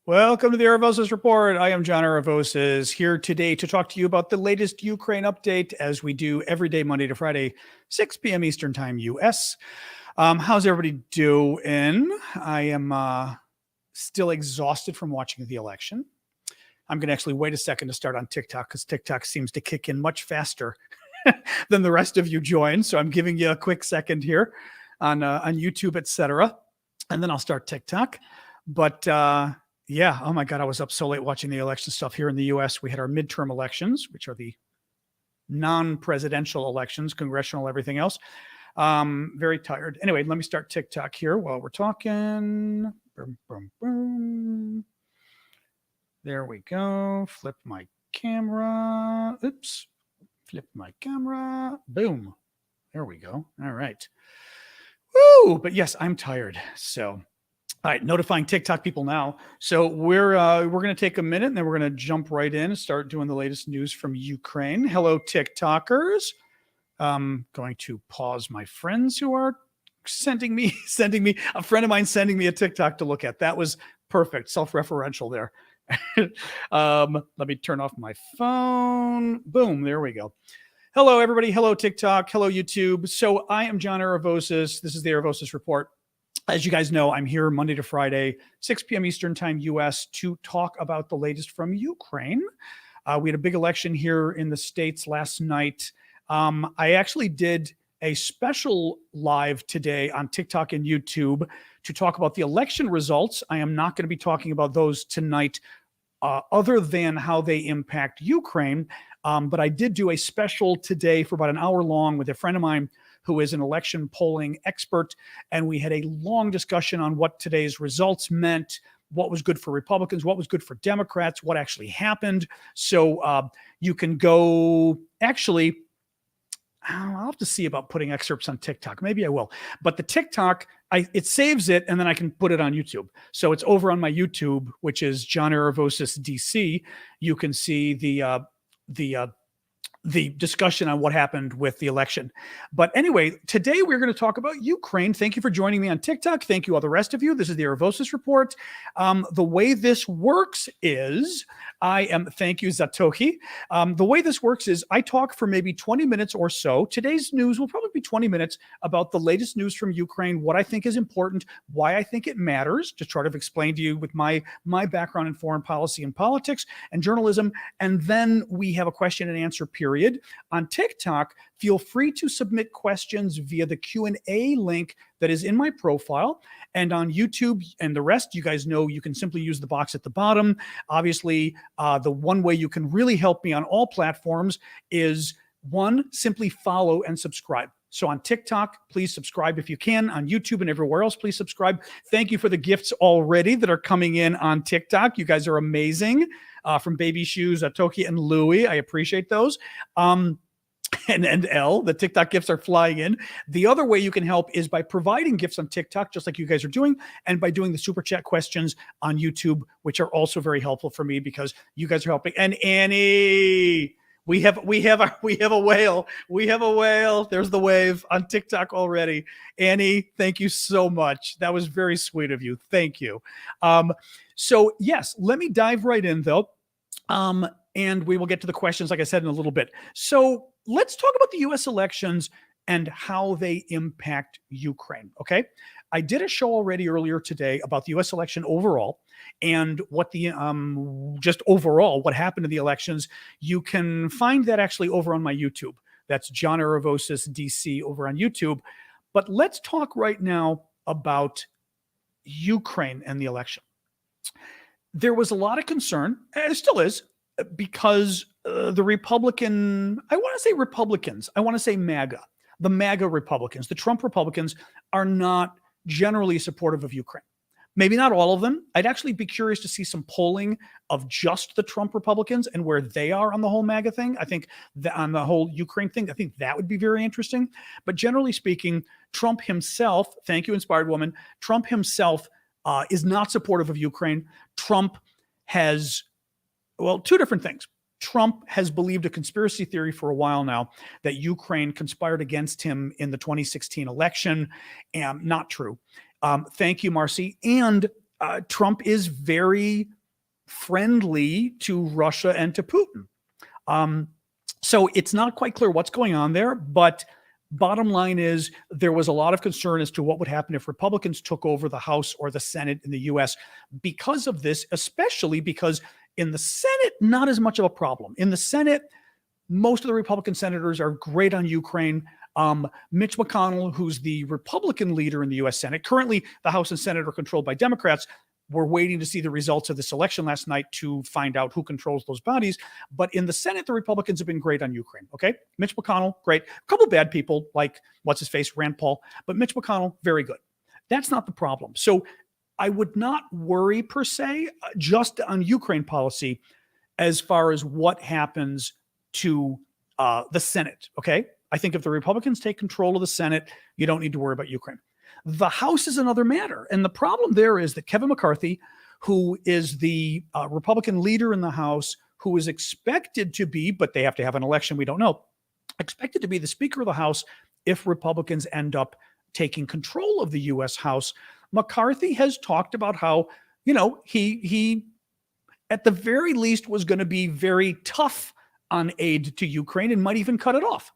Welcome to the Aravosis Report. I am John Aravosis here today to talk to you about the latest Ukraine update, as we do every day, Monday to Friday, 6 p.m. Eastern Time, U.S. How's everybody doing? I am still exhausted from watching the election. I'm going to actually wait a second to start on TikTok because TikTok seems to kick in much faster than the rest of you join. So I'm giving you a quick second here on YouTube, etc. And then I'll start TikTok. But yeah, oh my God, I was up so late watching the election stuff here in the US. We had our midterm elections, which are the non-presidential elections, congressional, everything else. Very tired. Anyway, let me start TikTok here while we're talking. Boom, boom, boom. There we go. Flip my camera. Oops. Flip my camera. Boom. There we go. All right. Woo! But yes, I'm tired. So all right, notifying TikTok people now. So we're going to take a minute and then we're going to jump right in and start doing the latest news from Ukraine. Hello, TikTokers. Going to pause my friends who are sending me a friend of mine sending me a TikTok to look at. That was perfect, self-referential there. Let me turn off my phone. Boom, there we go. Hello, everybody. Hello, TikTok. Hello, YouTube. So I am John Aravosis. This is the Aravosis Report. As you guys know, I'm here Monday to Friday, 6 p.m. Eastern Time, U.S., to talk about the latest from Ukraine. We had a big election here in the States last night. I actually did a special live today on TikTok and YouTube to talk about the election results. I am not going to be talking about those tonight, other than how they impact Ukraine. But I did do a special today for about an hour long with a friend of mine who is an election polling expert. And we had a long discussion on what today's results meant, what was good for Republicans, what was good for Democrats, what actually happened. So you can go, actually, I'll have to see about putting excerpts on TikTok. Maybe I will. But the TikTok, it saves it, and then I can put it on YouTube. So it's over on my YouTube, which is John Aravosis DC. You can see the discussion on what happened with the election. But anyway, today we're going to talk about Ukraine. Thank you for joining me on TikTok. Thank you, all the rest of you. This is the Aravosis Report. The way this works is thank you, Zatoki. The way this works is I talk for maybe 20 minutes or so. Today's news will probably be 20 minutes about the latest news from Ukraine, what I think is important, why I think it matters, to try to explain to you with my background in foreign policy and politics and journalism. And then we have a question and answer period. On TikTok, feel free to submit questions via the Q&A link that is in my profile. And on YouTube and the rest, you guys know you can simply use the box at the bottom. Obviously, the one way you can really help me on all platforms is, one, simply follow and subscribe. So on TikTok, please subscribe if you can. On YouTube and everywhere else, please subscribe. Thank you for the gifts already that are coming in on TikTok. You guys are amazing. From Baby Shoes, Toki and Louie. I appreciate those. And L, the TikTok gifts are flying in. The other way you can help is by providing gifts on TikTok, just like you guys are doing, and by doing the super chat questions on YouTube, which are also very helpful for me because you guys are helping. And Annie, we have a whale. We have a whale. There's the wave on TikTok already. Annie, thank you so much. That was very sweet of you. Thank you. So yes, let me dive right in though. And we will get to the questions, like I said, in a little bit. So let's talk about the US elections and how they impact Ukraine, okay? I did a show already earlier today about the US election overall and what the, just overall, what happened to the elections. You can find that actually over on my YouTube. That's John Aravosis DC over on YouTube. But let's talk right now about Ukraine and the election. There was a lot of concern, and it still is, because the Republican, I want to say Republicans, I want to say MAGA, the MAGA Republicans, the Trump Republicans are not generally supportive of Ukraine. Maybe not all of them. I'd actually be curious to see some polling of just the Trump Republicans and where they are on the whole MAGA thing. I think on the whole Ukraine thing, I think that would be very interesting. But generally speaking, Trump himself, thank you, Inspired Woman, Trump himself is not supportive of Ukraine. Trump has, well, two different things. Trump has believed a conspiracy theory for a while now that Ukraine conspired against him in the 2016 election. Not true. Thank you, Marcy. And Trump is very friendly to Russia and to Putin. So it's not quite clear what's going on there, but bottom line is there was a lot of concern as to what would happen if Republicans took over the House or the Senate in the US because of this, especially because in the Senate, not as much of a problem. In the Senate, most of the Republican senators are great on Ukraine. Mitch McConnell, who's the Republican leader in the U.S. Senate, currently the House and Senate are controlled by Democrats. We're waiting to see the results of this election last night to find out who controls those bodies. But in the Senate, the Republicans have been great on Ukraine. Okay. Mitch McConnell, great. A couple bad people like what's his face, Rand Paul, but Mitch McConnell, very good. That's not the problem. So I would not worry per se just on Ukraine policy as far as what happens to the Senate. Okay. I think if the Republicans take control of the Senate, you don't need to worry about Ukraine. The House is another matter. And the problem there is that Kevin McCarthy, who is the Republican leader in the House, who is expected to be, but they have to have an election, we don't know, expected to be the Speaker of the House if Republicans end up taking control of the U.S. House. McCarthy has talked about how, he at the very least was going to be very tough on aid to Ukraine and might even cut it off.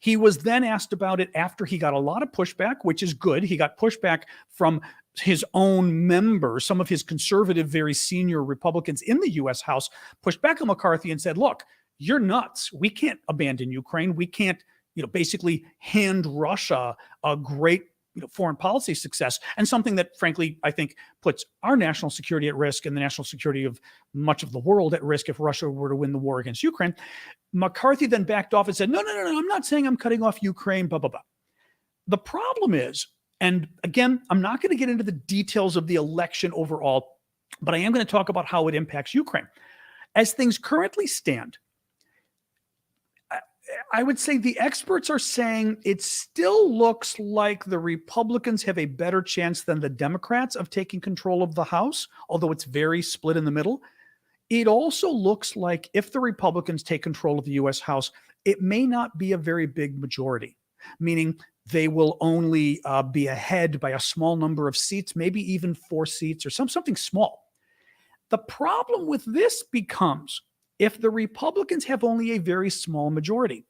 He was then asked about it after he got a lot of pushback, which is good. He got pushback from his own members, some of his conservative, very senior Republicans in the U.S. House pushed back on McCarthy and said, look, you're nuts. We can't abandon Ukraine. We can't, basically hand Russia a great foreign policy success and something that, frankly, I think puts our national security at risk and the national security of much of the world at risk if Russia were to win the war against Ukraine. McCarthy then backed off and said, no, I'm not saying I'm cutting off Ukraine, blah, blah, blah. The problem is, and again, I'm not going to get into the details of the election overall, but I am going to talk about how it impacts Ukraine. As things currently stand, I would say the experts are saying it still looks like the Republicans have a better chance than the Democrats of taking control of the House, although it's very split in the middle. It also looks like if the Republicans take control of the U.S. House, it may not be a very big majority, meaning they will only be ahead by a small number of seats, maybe even 4 seats or something small. The problem with this becomes if the Republicans have only a very small majority,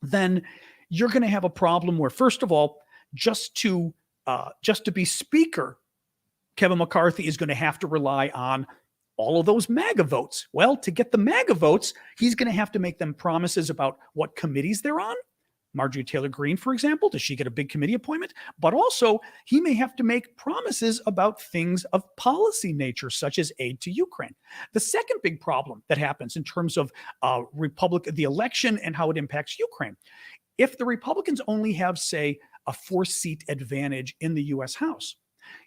then you're going to have a problem where, first of all, just to be Speaker, Kevin McCarthy is going to have to rely on all of those MAGA votes. Well, to get the MAGA votes, he's going to have to make them promises about what committees they're on. Marjorie Taylor Greene, for example, does she get a big committee appointment? But also, he may have to make promises about things of policy nature, such as aid to Ukraine. The second big problem that happens in terms of the election and how it impacts Ukraine, if the Republicans only have, say, a 4-seat advantage in the U.S. House,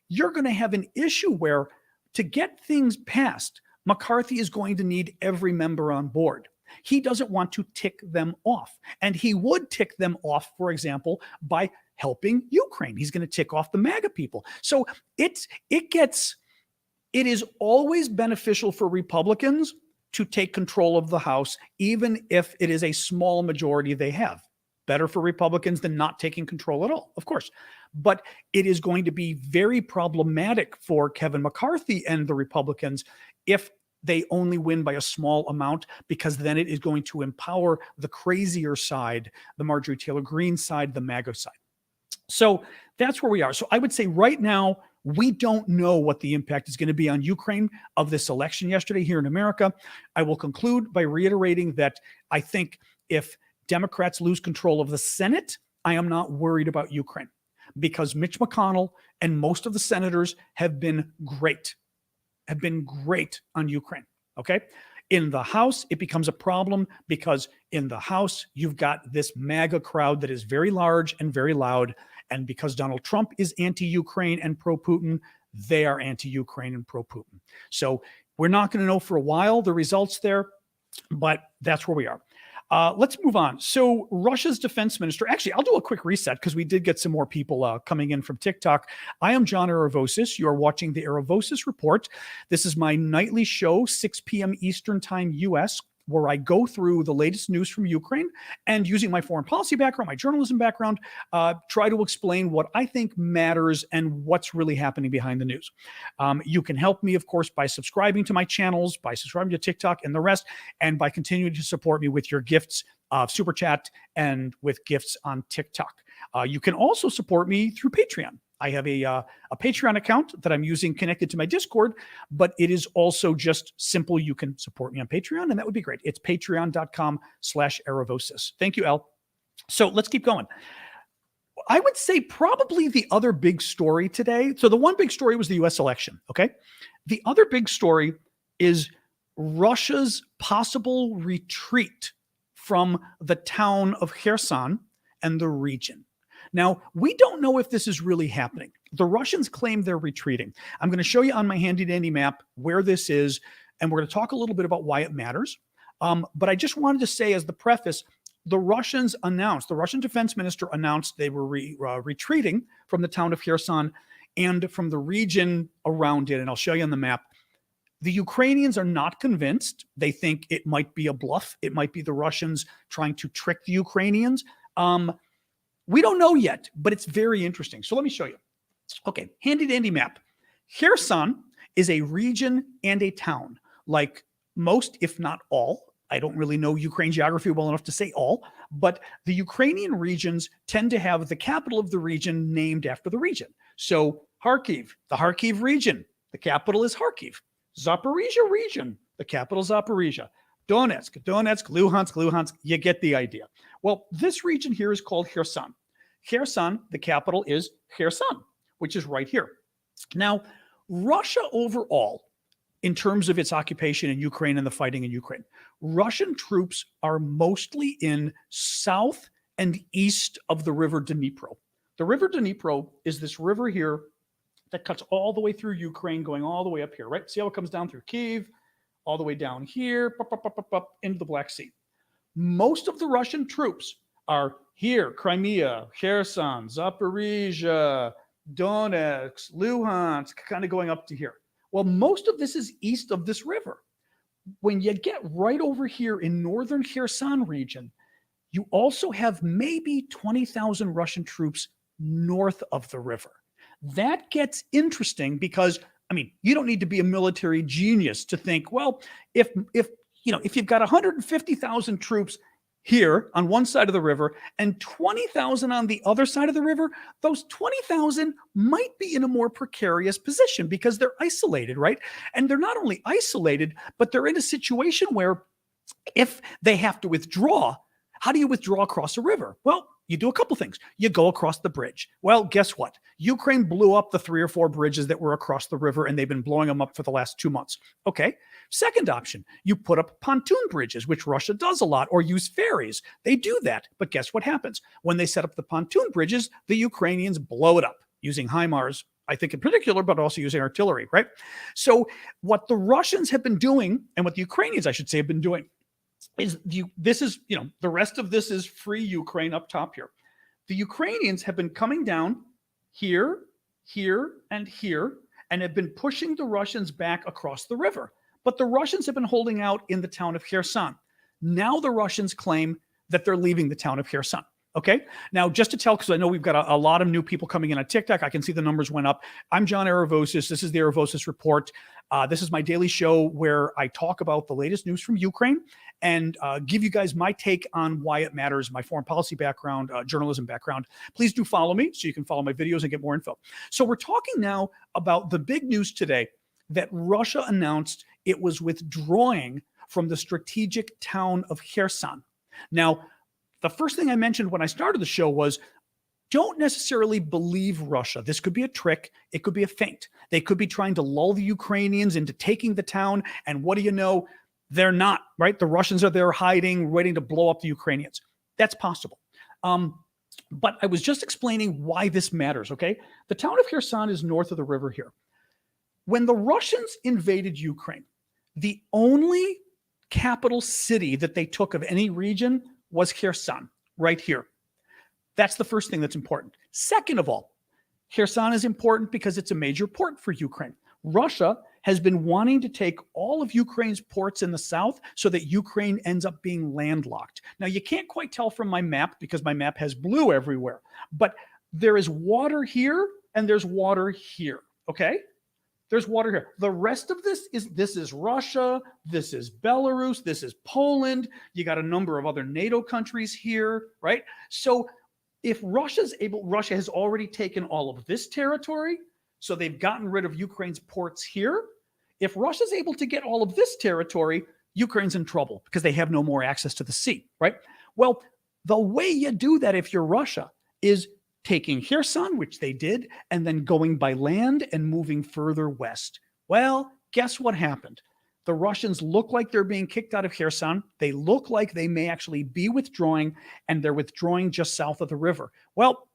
you're going to have an issue where to get things passed, McCarthy is going to need every member on board. He doesn't want to tick them off. And he would tick them off, for example, by helping Ukraine. He's going to tick off the MAGA people. So it is always beneficial for Republicans to take control of the House, even if it is a small majority they have. Better for Republicans than not taking control at all, of course. But it is going to be very problematic for Kevin McCarthy and the Republicans if they only win by a small amount, because then it is going to empower the crazier side, the Marjorie Taylor Greene side, the MAGA side. So that's where we are. So I would say right now, we don't know what the impact is going to be on Ukraine of this election yesterday here in America. I will conclude by reiterating that I think if Democrats lose control of the Senate, I am not worried about Ukraine because Mitch McConnell and most of the senators have been great on Ukraine. Okay. In the House, it becomes a problem because in the House, you've got this MAGA crowd that is very large and very loud. And because Donald Trump is anti-Ukraine and pro-Putin, they are anti-Ukraine and pro-Putin. So we're not going to know for a while the results there, but that's where we are. Let's move on. So Russia's defense minister, actually, I'll do a quick reset because we did get some more people coming in from TikTok. I am John Aravosis. You are watching the Aravosis Report. This is my nightly show, 6 p.m. Eastern Time, U.S., where I go through the latest news from Ukraine and, using my foreign policy background, my journalism background, try to explain what I think matters and what's really happening behind the news. You can help me, of course, by subscribing to my channels, by subscribing to TikTok and the rest, and by continuing to support me with your gifts of Super Chat and with gifts on TikTok. You can also support me through Patreon. I have a Patreon account that I'm using connected to my Discord, but it is also just simple. You can support me on Patreon, and that would be great. It's patreon.com/Aravosis. Thank you, Al. So let's keep going. I would say probably the other big story today. So the one big story was the US election, okay? The other big story is Russia's possible retreat from the town of Kherson and the region. Now, we don't know if this is really happening. The Russians claim they're retreating. I'm going to show you on my handy dandy map where this is, and we're going to talk a little bit about why it matters. But I just wanted to say, as the preface, the Russian defense minister announced they were retreating from the town of Kherson and from the region around it. And I'll show you on the map. The Ukrainians are not convinced. They think it might be a bluff. It might be the Russians trying to trick the Ukrainians. We don't know yet, but it's very interesting. So let me show you. Okay, handy dandy map. Kherson is a region and a town, like most, if not all. I don't really know Ukraine geography well enough to say all, but the Ukrainian regions tend to have the capital of the region named after the region. So Kharkiv, the Kharkiv region, the capital is Kharkiv. Zaporizhia region, the capital is Zaporizhia. Donetsk, Luhansk, you get the idea. Well, this region here is called Kherson. Kherson, the capital is Kherson, which is right here. Now, Russia overall, in terms of its occupation in Ukraine and the fighting in Ukraine, Russian troops are mostly in south and east of the river Dnipro. The river Dnipro is this river here that cuts all the way through Ukraine, going all the way up here, right? See how it comes down through Kyiv, all the way down here, up into the Black Sea. Most of the Russian troops are here: Crimea, Kherson, Zaporizhia, Donetsk, Luhansk, kind of going up to here. Well, most of this is east of this river. When you get right over here in northern Kherson region, you also have maybe 20,000 Russian troops north of the river. That gets interesting because, I mean, you don't need to be a military genius to think, well, if you've got 150,000 troops here on one side of the river and 20,000 on the other side of the river, those 20,000 might be in a more precarious position because they're isolated, right? And they're not only isolated, but they're in a situation where if they have to withdraw, how do you withdraw across a river? Well, you do a couple things. You go across the bridge. Well, guess what? Ukraine blew up the 3 or 4 bridges that were across the river, and they've been blowing them up for the last 2 months. Okay. Second option, you put up pontoon bridges, which Russia does a lot, or use ferries. They do that. But guess what happens? When they set up the pontoon bridges, the Ukrainians blow it up using HIMARS, I think in particular, but also using artillery, right? So what the Russians have been doing, and what the Ukrainians, I should say, have been doing, is the rest of this is free Ukraine up top here. The Ukrainians have been coming down here, and have been pushing the Russians back across the river. But the Russians have been holding out in the town of Kherson. Now the Russians claim that they're leaving the town of Kherson. Okay. Now, just to tell, because I know we've got a lot of new people coming in on TikTok. I can see the numbers went up. I'm John Aravosis. This is the Aravosis Report. This is my daily show where I talk about the latest news from Ukraine and give you guys my take on why it matters, my foreign policy background, journalism background. Please do follow me so you can follow my videos and get more info. So we're talking now about the big news today that Russia announced it was withdrawing from the strategic town of Kherson. Now, the first thing I mentioned when I started the show was, don't necessarily believe Russia. This could be a trick. It could be a feint. They could be trying to lull the Ukrainians into taking the town. And what do you know? They're not, right? The Russians are there hiding, waiting to blow up the Ukrainians. That's possible. But I was just explaining why this matters, okay? The town of Kherson is north of the river here. When the Russians invaded Ukraine, the only capital city that they took of any region was Kherson, right here. That's the first thing that's important. Second of all, Kherson is important because it's a major port for Ukraine. Russia has been wanting to take all of Ukraine's ports in the south so that Ukraine ends up being landlocked. Now, you can't quite tell from my map because my map has blue everywhere, but there is water here and there's water here, okay? There's water here. The rest of this is Russia, this is Belarus, this is Poland. You got a number of other NATO countries here, right? So if Russia has already taken all of this territory, so they've gotten rid of Ukraine's ports here. If Russia's able to get all of this territory, Ukraine's in trouble because they have no more access to the sea, right? Well, the way you do that if you're Russia is taking Kherson, which they did, and then going by land and moving further west. Well, guess what happened? The Russians look like they're being kicked out of Kherson. They look like they may actually be withdrawing, and they're withdrawing just south of the river. Well,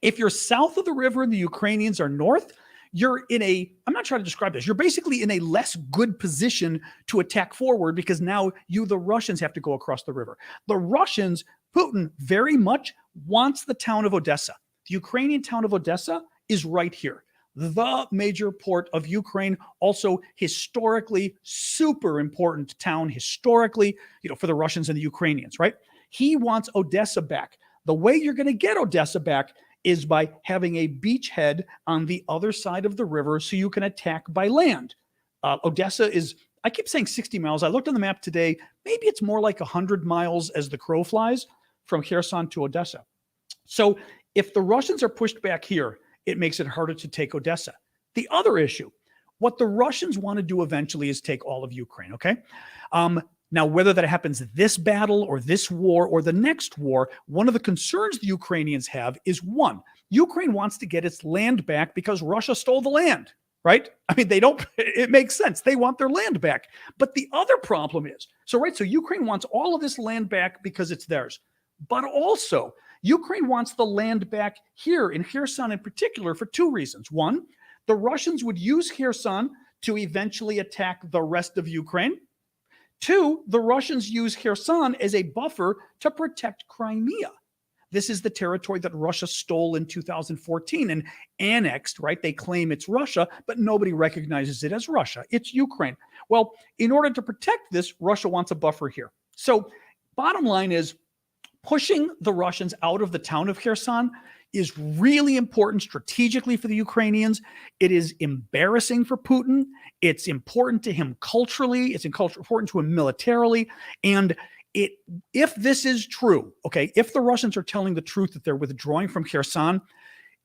if you're south of the river and the Ukrainians are north, you're in a, I'm not trying to describe this, you're basically in a less good position to attack forward because now the Russians have to go across the river. The Russians, Putin very much wants the town of Odessa. The Ukrainian town of Odessa is right here. The major port of Ukraine, also historically super important town historically, for the Russians and the Ukrainians, right? He wants Odessa back. The way you're going to get Odessa back is by having a beachhead on the other side of the river so you can attack by land. Odessa is, I keep saying 60 miles. I looked on the map today. Maybe it's more like 100 miles as the crow flies from Kherson to Odessa. So if the Russians are pushed back here, it makes it harder to take Odessa. The other issue, what the Russians want to do eventually is take all of Ukraine, okay? Now, whether that happens this battle or this war or the next war, one of the concerns the Ukrainians have is one, Ukraine wants to get its land back because Russia stole the land, right? I mean, it makes sense. They want their land back. But the other problem is, so Ukraine wants all of this land back because it's theirs. But also, Ukraine wants the land back here in Kherson in particular for two reasons. One, the Russians would use Kherson to eventually attack the rest of Ukraine. Two, the Russians use Kherson as a buffer to protect Crimea. This is the territory that Russia stole in 2014 and annexed, right? They claim it's Russia, but nobody recognizes it as Russia. It's Ukraine. Well, in order to protect this, Russia wants a buffer here. So bottom line is, pushing the Russians out of the town of Kherson is really important strategically for the Ukrainians. It is embarrassing for Putin. It's important to him culturally. It's important to him militarily. And if this is true, okay, if the Russians are telling the truth that they're withdrawing from Kherson,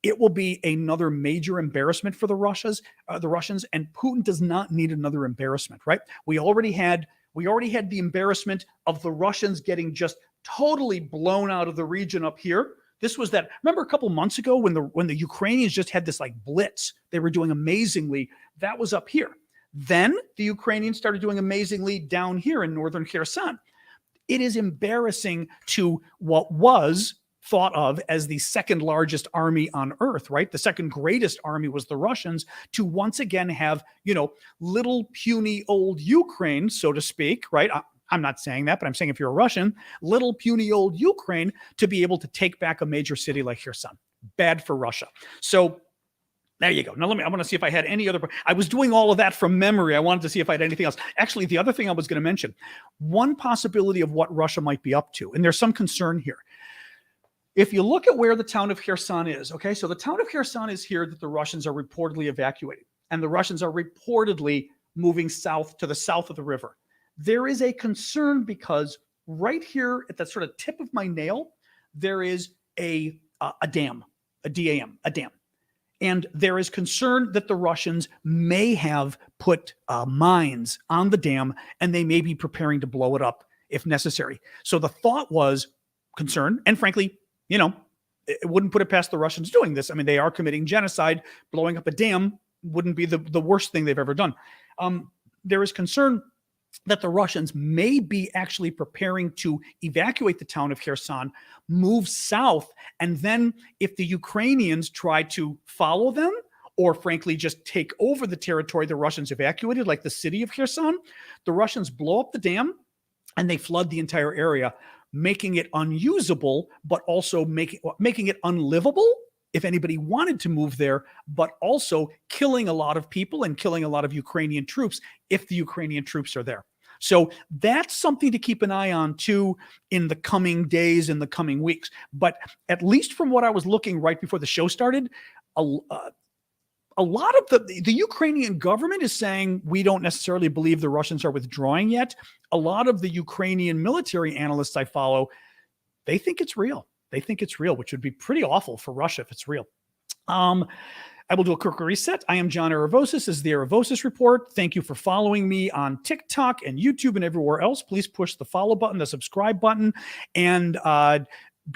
it will be another major embarrassment for the Russians. And Putin does not need another embarrassment, right? We already had the embarrassment of the Russians getting just totally blown out of the region up here. This was that, remember a couple months ago when the Ukrainians just had this like blitz, they were doing amazingly. That was up here. Then the Ukrainians started doing amazingly down here in northern Kherson. It is embarrassing to what was thought of as the second largest army on earth, right? The second greatest army was the Russians, to once again have, little puny old Ukraine, so to speak, right? I'm not saying that, but I'm saying if you're a Russian, little puny old Ukraine to be able to take back a major city like Kherson. Bad for Russia. So there you go. Now I want to see if I had any other, I was doing all of that from memory. I wanted to see if I had anything else. Actually, the other thing I was going to mention, one possibility of what Russia might be up to, and there's some concern here. If you look at where the town of Kherson is, okay, so the town of Kherson is here that the Russians are reportedly evacuating, and the Russians are reportedly moving south to the south of the river. There is a concern because right here at the sort of tip of my nail, there is a dam, a dam. And there is concern that the Russians may have put mines on the dam and they may be preparing to blow it up if necessary. So the thought was concern, and frankly, it wouldn't put it past the Russians doing this. I mean, they are committing genocide. Blowing up a dam wouldn't be the worst thing they've ever done. There is concern that the Russians may be actually preparing to evacuate the town of Kherson, move south, and then if the Ukrainians try to follow them or frankly just take over the territory the Russians evacuated, like the city of Kherson, the Russians blow up the dam and they flood the entire area, making it unusable, but also making it unlivable if anybody wanted to move there, but also killing a lot of people and killing a lot of Ukrainian troops if the Ukrainian troops are there. So that's something to keep an eye on too in the coming days, in the coming weeks. But at least from what I was looking right before the show started, a lot of the Ukrainian government is saying we don't necessarily believe the Russians are withdrawing yet. A lot of the Ukrainian military analysts I follow, they think it's real. They think it's real, which would be pretty awful for Russia if it's real. I will do a quick reset. I am John Aravosis. This is the Aravosis Report. Thank you for following me on TikTok and YouTube and everywhere else. Please push the follow button, the subscribe button, and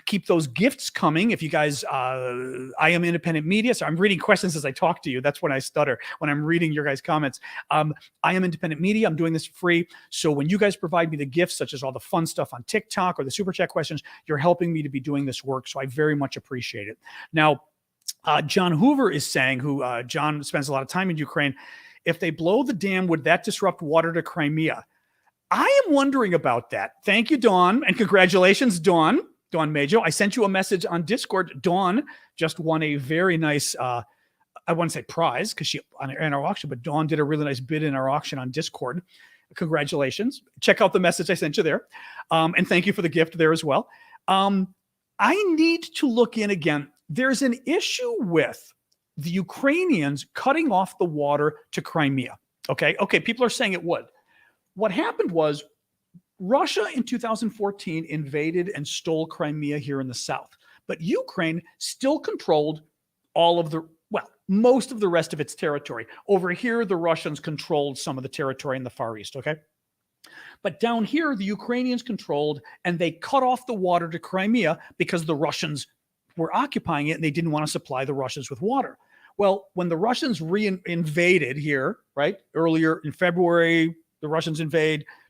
keep those gifts coming. If you guys, I am independent media, so I'm reading questions as I talk to you. That's when I stutter, when I'm reading your guys' comments. I am independent media. I'm doing this for free. So when you guys provide me the gifts, such as all the fun stuff on TikTok or the super chat questions, you're helping me to be doing this work. So I very much appreciate it. Now, John Hoover is saying, John spends a lot of time in Ukraine, if they blow the dam, would that disrupt water to Crimea? I am wondering about that. Thank you, Dawn, and congratulations, Dawn Majo. I sent you a message on Discord. Dawn just won a very nice, I wouldn't say prize because she in our auction, but Dawn did a really nice bid in our auction on Discord. Congratulations. Check out the message I sent you there. And thank you for the gift there as well. I need to look in again. There's an issue with the Ukrainians cutting off the water to Crimea. Okay, people are saying it would. What happened was Russia in 2014 invaded and stole Crimea here in the south, but Ukraine still controlled most of the rest of its territory. Over here, the Russians controlled some of the territory in the Far East, okay? But down here, the Ukrainians controlled, and they cut off the water to Crimea because the Russians were occupying it and they didn't want to supply the Russians with water. Well, when the Russians invaded here, right, earlier in February, the Russians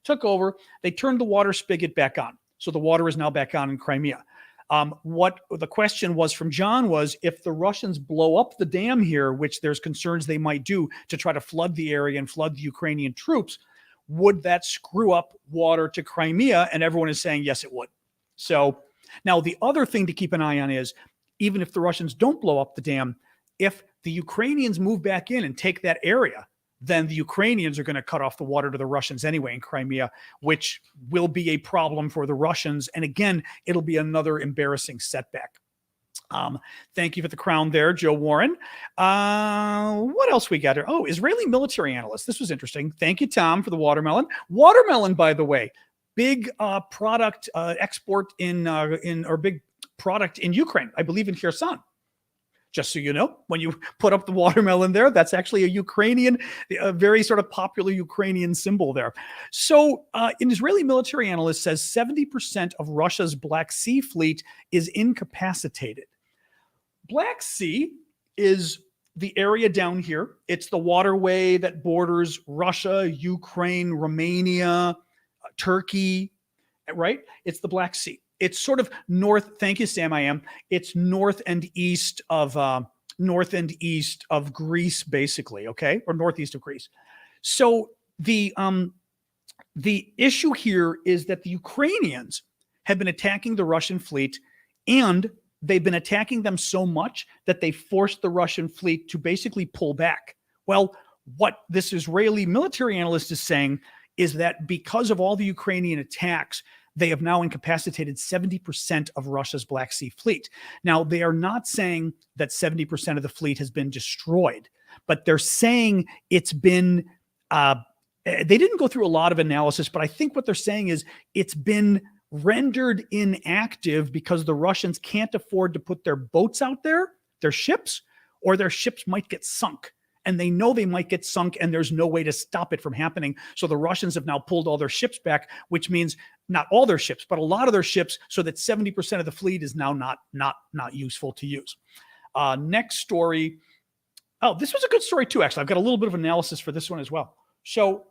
took over, they turned the water spigot back on. So the water is now back on in Crimea. What the question was from John was, if the Russians blow up the dam here, which there's concerns they might do to try to flood the area and flood the Ukrainian troops, would that screw up water to Crimea? And everyone is saying, yes, it would. So now the other thing to keep an eye on is, even if the Russians don't blow up the dam, if the Ukrainians move back in and take that area, then the Ukrainians are going to cut off the water to the Russians anyway in Crimea, which will be a problem for the Russians. And again, it'll be another embarrassing setback. Thank you for the crown there, Joe Warren. What else we got here? Oh, Israeli military analyst. This was interesting. Thank you, Tom, for the watermelon. Watermelon, by the way, big product export or big product in Ukraine, I believe in Kherson. Just so you know, when you put up the watermelon there, that's actually a very sort of popular Ukrainian symbol there. So an Israeli military analyst says 70% of Russia's Black Sea fleet is incapacitated. Black Sea is the area down here. It's the waterway that borders Russia, Ukraine, Romania, Turkey, right? It's the Black Sea. It's sort of north. Thank you, Sam. I am. It's north and east of Greece, basically. Okay, or northeast of Greece. So the issue here is that the Ukrainians have been attacking the Russian fleet, and they've been attacking them so much that they forced the Russian fleet to basically pull back. Well, what this Israeli military analyst is saying is that because of all the Ukrainian attacks, they have now incapacitated 70% of Russia's Black Sea fleet. Now, they are not saying that 70% of the fleet has been destroyed, but they're saying it's been, they didn't go through a lot of analysis, but I think what they're saying is it's been rendered inactive because the Russians can't afford to put their boats out there, their ships, or their ships might get sunk. And they know they might get sunk, and there's no way to stop it from happening. So the Russians have now pulled all their ships back, which means not all their ships, but a lot of their ships, so that 70% of the fleet is now not useful to use. Next story. Oh, this was a good story too, actually. I've got a little bit of analysis for this one as well. So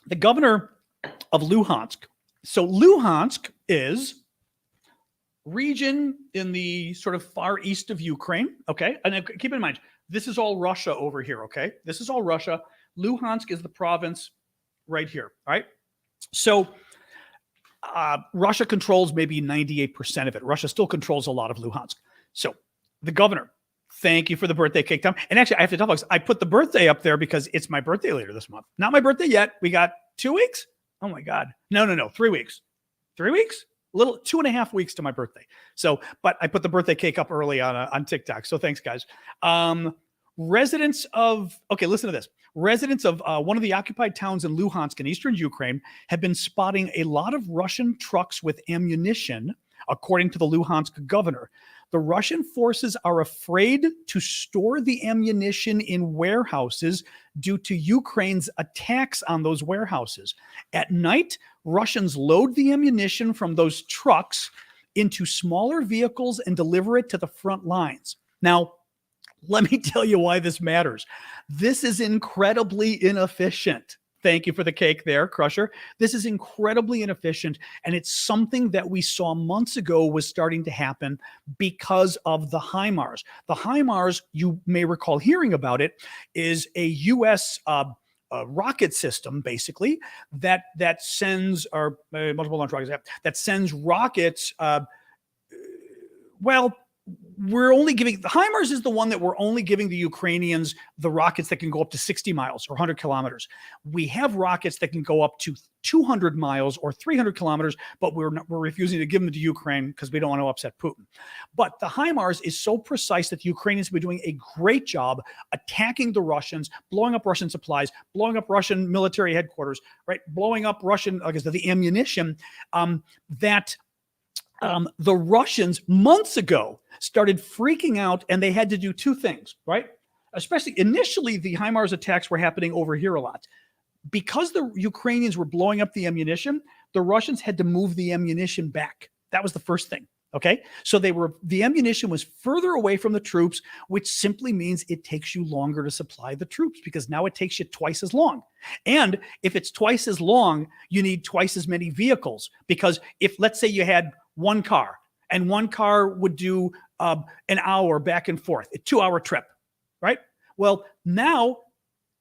the governor of Luhansk. So Luhansk is region in the sort of far east of Ukraine. Okay. And keep in mind, this is all Russia over here, okay? This is all Russia. Luhansk is the province right here, all right? So Russia controls maybe 98% of it. Russia still controls a lot of Luhansk. So The governor. Thank you for the birthday cake, Tom. And actually, I have to tell folks, I put the birthday up there because it's my birthday later this month. Not my birthday yet. We got 2 weeks. Oh my God. No. 3 weeks. 3 weeks? A little 2.5 weeks to my birthday. So, but I put the birthday cake up early on TikTok. So thanks, guys. Listen to this. Residents of one of the occupied towns in Luhansk in eastern Ukraine have been spotting a lot of Russian trucks with ammunition, according to the Luhansk governor. The Russian forces are afraid to store the ammunition in warehouses due to Ukraine's attacks on those warehouses. At night, Russians load the ammunition from those trucks into smaller vehicles and deliver it to the front lines. Now, let me tell you why this matters. This is incredibly inefficient. Thank you for the cake there, Crusher. This is incredibly inefficient, and it's something that we saw months ago was starting to happen because of the HIMARS. The HIMARS, you may recall hearing about it, is a U.S. Rocket system, basically, that sends multiple launch rockets that sends rockets. We're only giving the HIMARS is the one that we're only giving the Ukrainians the rockets that can go up to 60 miles or 100 kilometers. We have rockets that can go up to 200 miles or 300 kilometers, but we're refusing to give them to Ukraine because we don't want to upset Putin. But the HIMARS is so precise that the Ukrainians have been doing a great job attacking the Russians, blowing up Russian supplies, blowing up Russian military headquarters, right? Blowing up Russian, like I said, the ammunition the Russians months ago started freaking out, and they had to do two things, right? Especially initially, the HIMARS attacks were happening over here a lot. Because the Ukrainians were blowing up the ammunition, the Russians had to move the ammunition back. That was the first thing. Okay. So the ammunition was further away from the troops, which simply means it takes you longer to supply the troops because now it takes you twice as long. And if it's twice as long, you need twice as many vehicles, because if, let's say, you had one car and one car would do an hour back and forth, a 2-hour trip, right? Well, now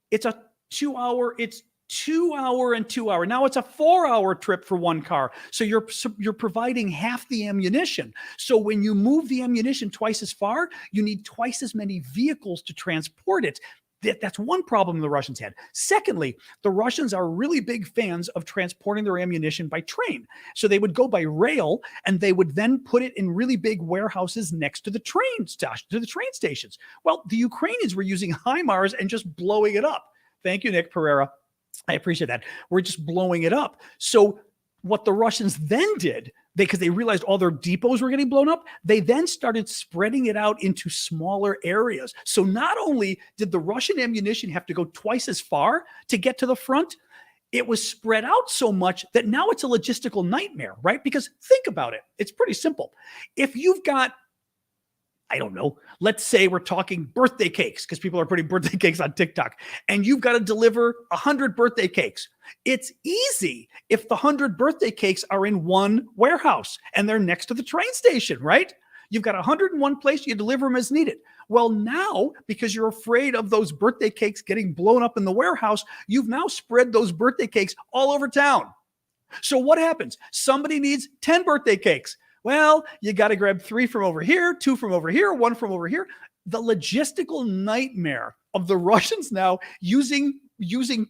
it's a 2-hour, it's 2-hour and 2-hour. Now it's a 4-hour trip for one car. So you're providing half the ammunition. So when you move the ammunition twice as far, you need twice as many vehicles to transport it. That's one problem the Russians had. Secondly, the Russians are really big fans of transporting their ammunition by train. So they would go by rail, and they would then put it in really big warehouses next to the train stations. Well, the Ukrainians were using HIMARS and just blowing it up. Thank you, Nick Pereira. I appreciate that. We're just blowing it up. So what the Russians then did, because they realized all their depots were getting blown up, they then started spreading it out into smaller areas. So not only did the Russian ammunition have to go twice as far to get to the front, it was spread out so much that now it's a logistical nightmare, right? Because think about it. It's pretty simple. If you've got, I don't know, let's say we're talking birthday cakes, because people are putting birthday cakes on TikTok, and you've got to deliver 100 birthday cakes. It's easy if the 100 birthday cakes are in one warehouse and they're next to the train station, right? You've got 100 in one place, you deliver them as needed. Well, now, because you're afraid of those birthday cakes getting blown up in the warehouse, you've now spread those birthday cakes all over town. So what happens? Somebody needs 10 birthday cakes. Well, you got to grab 3 from over here, 2 from over here, 1 from over here. The logistical nightmare of the Russians now using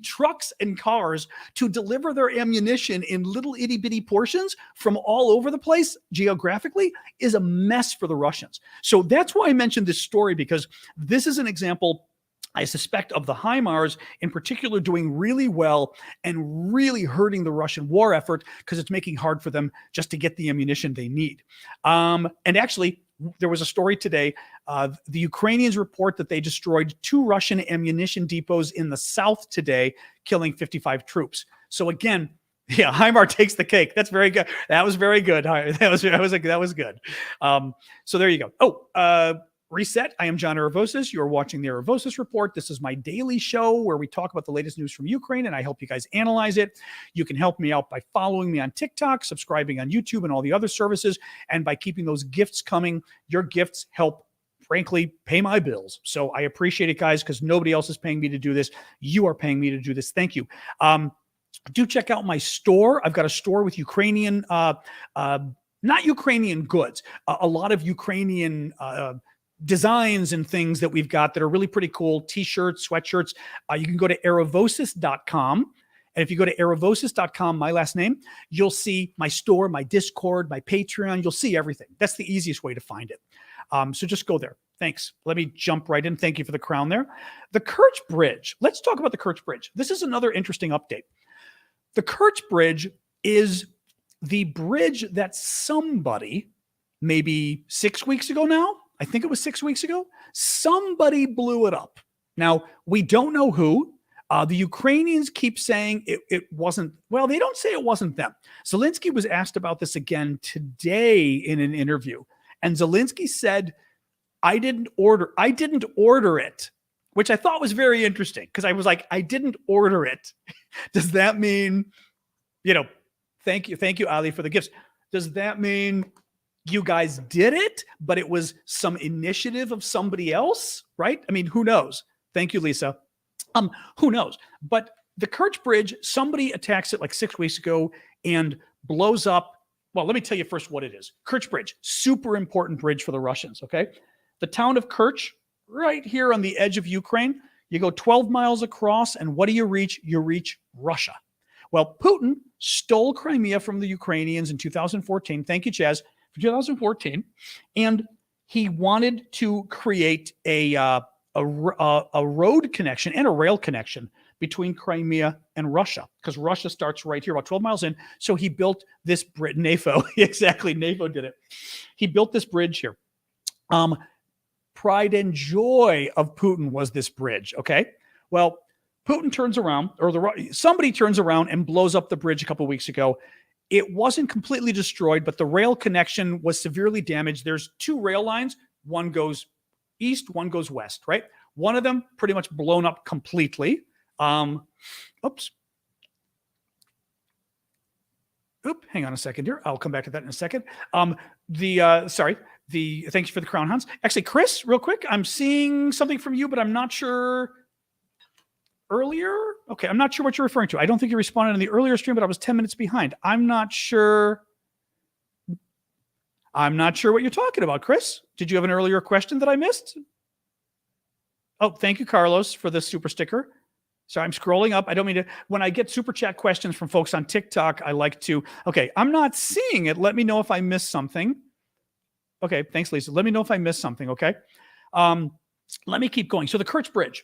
trucks and cars to deliver their ammunition in little itty bitty portions from all over the place geographically is a mess for the Russians. So that's why I mentioned this story, because this is an example, I suspect, of the HIMARS in particular doing really well and really hurting the Russian war effort, because it's making it hard for them just to get the ammunition they need. And actually, there was a story today. The Ukrainians report that they destroyed 2 Russian ammunition depots in the south today, killing 55 troops. So again, yeah, HIMAR takes the cake. That's very good. That was very good. That was good. So there you go. Reset. I am John Aravosis. You are watching the Aravosis Report. This is my daily show where we talk about the latest news from Ukraine, and I help you guys analyze it. You can help me out by following me on TikTok, subscribing on YouTube and all the other services, and by keeping those gifts coming. Your gifts help, frankly, pay my bills. So I appreciate it, guys, because nobody else is paying me to do this. You are paying me to do this. Thank you. Do check out my store. I've got a store with Ukrainian, not Ukrainian goods, a lot of Ukrainian designs and things that we've got that are really pretty cool. T-shirts, sweatshirts. You can go to aravosis.com. And if you go to aravosis.com, my last name, you'll see my store, my Discord, my Patreon. You'll see everything. That's the easiest way to find it. So just go there. Thanks. Let me jump right in. Thank you for the crown there. The Kerch Bridge. Let's talk about the Kerch Bridge. This is another interesting update. The Kerch Bridge is the bridge that somebody, maybe 6 weeks ago now, I think it was 6 weeks ago, somebody blew it up. Now, we don't know who. The Ukrainians keep saying it wasn't, well, they don't say it wasn't them. Zelensky was asked about this again today in an interview. And Zelensky said, I didn't order it, which I thought was very interesting because I was like, I didn't order it. Does that mean, thank you, Ali, for the gifts. Does that mean you guys did it, but it was some initiative of somebody else, right? I mean, who knows? Thank you, Lisa. Who knows? But the Kerch Bridge, somebody attacks it like 6 weeks ago and blows up. Well, let me tell you first what it is. Kerch Bridge, super important bridge for the Russians, okay? The town of Kerch, right here on the edge of Ukraine, you go 12 miles across, and what do you reach? You reach Russia. Well, Putin stole Crimea from the Ukrainians in 2014. Thank you, Chaz, for 2014. And he wanted to create a road connection and a rail connection between Crimea and Russia, because Russia starts right here about 12 miles in. So he built this bridge. NAFO, exactly. NAFO did it. He built this bridge here. Pride and joy of Putin was this bridge. Okay. Well, Putin turns around, or somebody turns around and blows up the bridge a couple of weeks ago. It wasn't completely destroyed, but the rail connection was severely damaged. There's two rail lines. One goes east, one goes west, right? One of them pretty much blown up completely. Oops. Hang on a second here. I'll come back to that in a second. Thank you for the crown, Hans. Actually, Chris, real quick, I'm seeing something from you, but I'm not sure. Earlier? Okay, I'm not sure what you're referring to. I don't think you responded in the earlier stream, but I was 10 minutes behind. I'm not sure what you're talking about, Chris. Did you have an earlier question that I missed? Oh, thank you, Carlos, for the super sticker. So I'm scrolling up. I don't mean to, when I get super chat questions from folks on TikTok, I like to, okay, I'm not seeing it. Let me know if I missed something. Okay, thanks, Lisa. Let me know if I missed something, okay? Let me keep going. So the Kerch Bridge.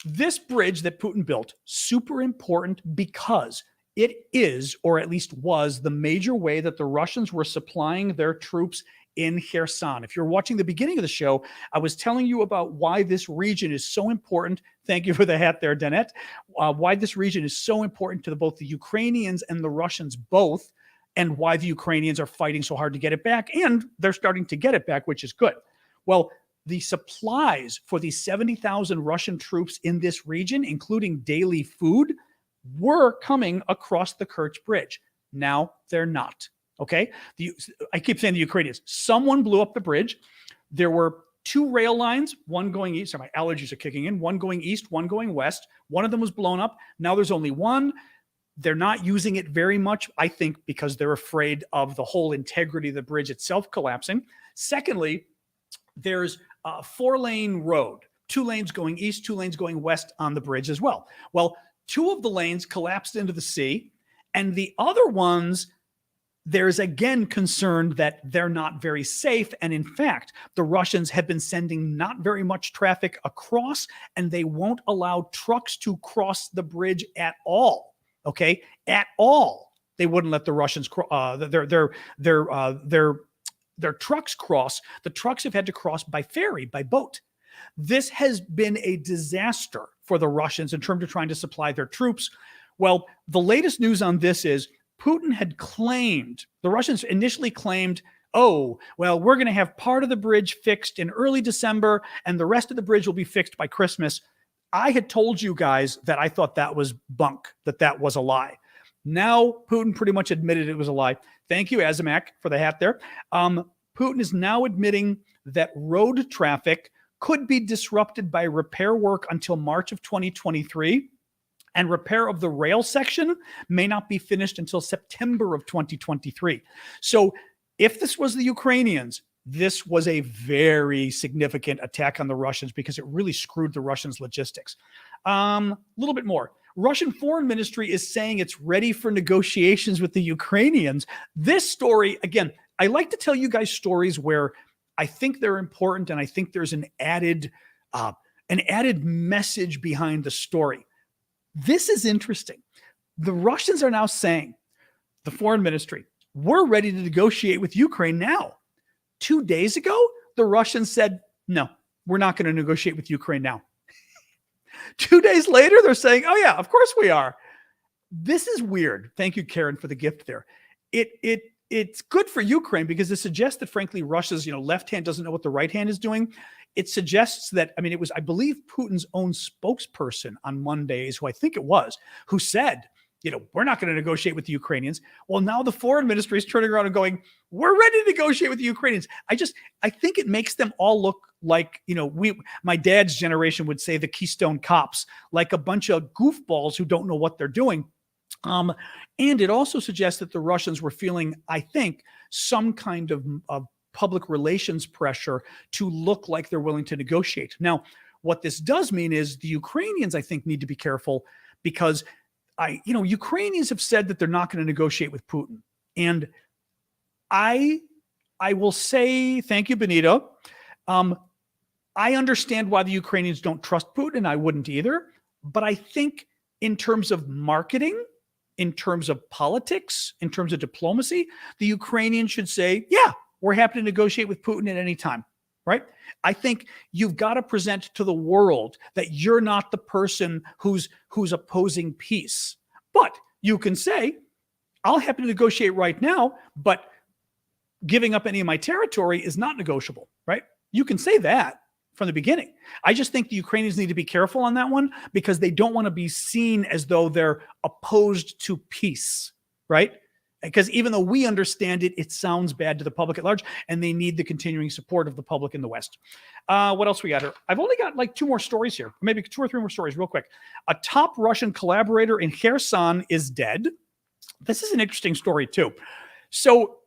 This bridge that Putin built, super important because it is, or at least was, the major way that the Russians were supplying their troops in Kherson. If you're watching the beginning of the show, I was telling you about why this region is so important. Thank you for the hat there, Danette. Why this region is so important to both the Ukrainians and the Russians both, and why the Ukrainians are fighting so hard to get it back. And they're starting to get it back, which is good. Well, the supplies for the 70,000 Russian troops in this region, including daily food, were coming across the Kerch Bridge. Now they're not. Okay. I keep saying the Ukrainians. Someone blew up the bridge. There were two rail lines, one going east. Sorry, my allergies are kicking in. One going east, one going west. One of them was blown up. Now there's only one. They're not using it very much, I think, because they're afraid of the whole integrity of the bridge itself collapsing. Secondly, there's a 4-lane road, 2 lanes going east, 2 lanes going west on the bridge as well. Well, 2 of the lanes collapsed into the sea, and the other ones, there's again concern that they're not very safe. And in fact, the Russians have been sending not very much traffic across, and they won't allow trucks to cross the bridge at all. Okay, at all. They wouldn't let the Russians their trucks cross. The trucks have had to cross by ferry, by boat. This has been a disaster for the Russians in terms of trying to supply their troops. Well, the latest news on this is Putin had claimed, the Russians initially claimed, oh, well, we're going to have part of the bridge fixed in early December and the rest of the bridge will be fixed by Christmas. I had told you guys that I thought that was bunk, that was a lie. Now, Putin pretty much admitted it was a lie. Thank you, Azamak, for the hat there. Putin is now admitting that road traffic could be disrupted by repair work until March of 2023, and repair of the rail section may not be finished until September of 2023. So if this was the Ukrainians, this was a very significant attack on the Russians because it really screwed the Russians' logistics. A little bit more. Russian Foreign Ministry is saying it's ready for negotiations with the Ukrainians. This story, again, I like to tell you guys stories where I think they're important and I think there's an added message behind the story. This is interesting. The Russians are now saying, the Foreign Ministry, we're ready to negotiate with Ukraine now. 2 days ago, the Russians said, no, we're not going to negotiate with Ukraine now. 2 days later, they're saying, oh yeah, of course we are. This is weird. Thank you, Karen, for the gift there. It's good for Ukraine because it suggests that, frankly, Russia's left hand doesn't know what the right hand is doing. It suggests that, it was, I believe, Putin's own spokesperson on Mondays, who I think it was, who said, we're not going to negotiate with the Ukrainians. Well, now the foreign ministry is turning around and going, we're ready to negotiate with the Ukrainians. I think it makes them all look like, my dad's generation would say the Keystone Cops, like a bunch of goofballs who don't know what they're doing. And it also suggests that the Russians were feeling, I think, some kind of public relations pressure to look like they're willing to negotiate. Now, what this does mean is the Ukrainians, I think, need to be careful because Ukrainians have said that they're not going to negotiate with Putin. And I will say, thank you, Benito. I understand why the Ukrainians don't trust Putin. I wouldn't either. But I think in terms of marketing, in terms of politics, in terms of diplomacy, the Ukrainians should say, yeah, we're happy to negotiate with Putin at any time. Right? I think you've got to present to the world that you're not the person who's opposing peace. But you can say, I'll happy to negotiate right now, but giving up any of my territory is not negotiable, right? You can say that from the beginning. I just think the Ukrainians need to be careful on that one because they don't want to be seen as though they're opposed to peace, right? Because even though we understand it, it sounds bad to the public at large, and they need the continuing support of the public in the West. What else we got here? I've only got like 2 more stories here, maybe 2 or 3 more stories real quick. A top Russian collaborator in Kherson is dead. This is an interesting story too. So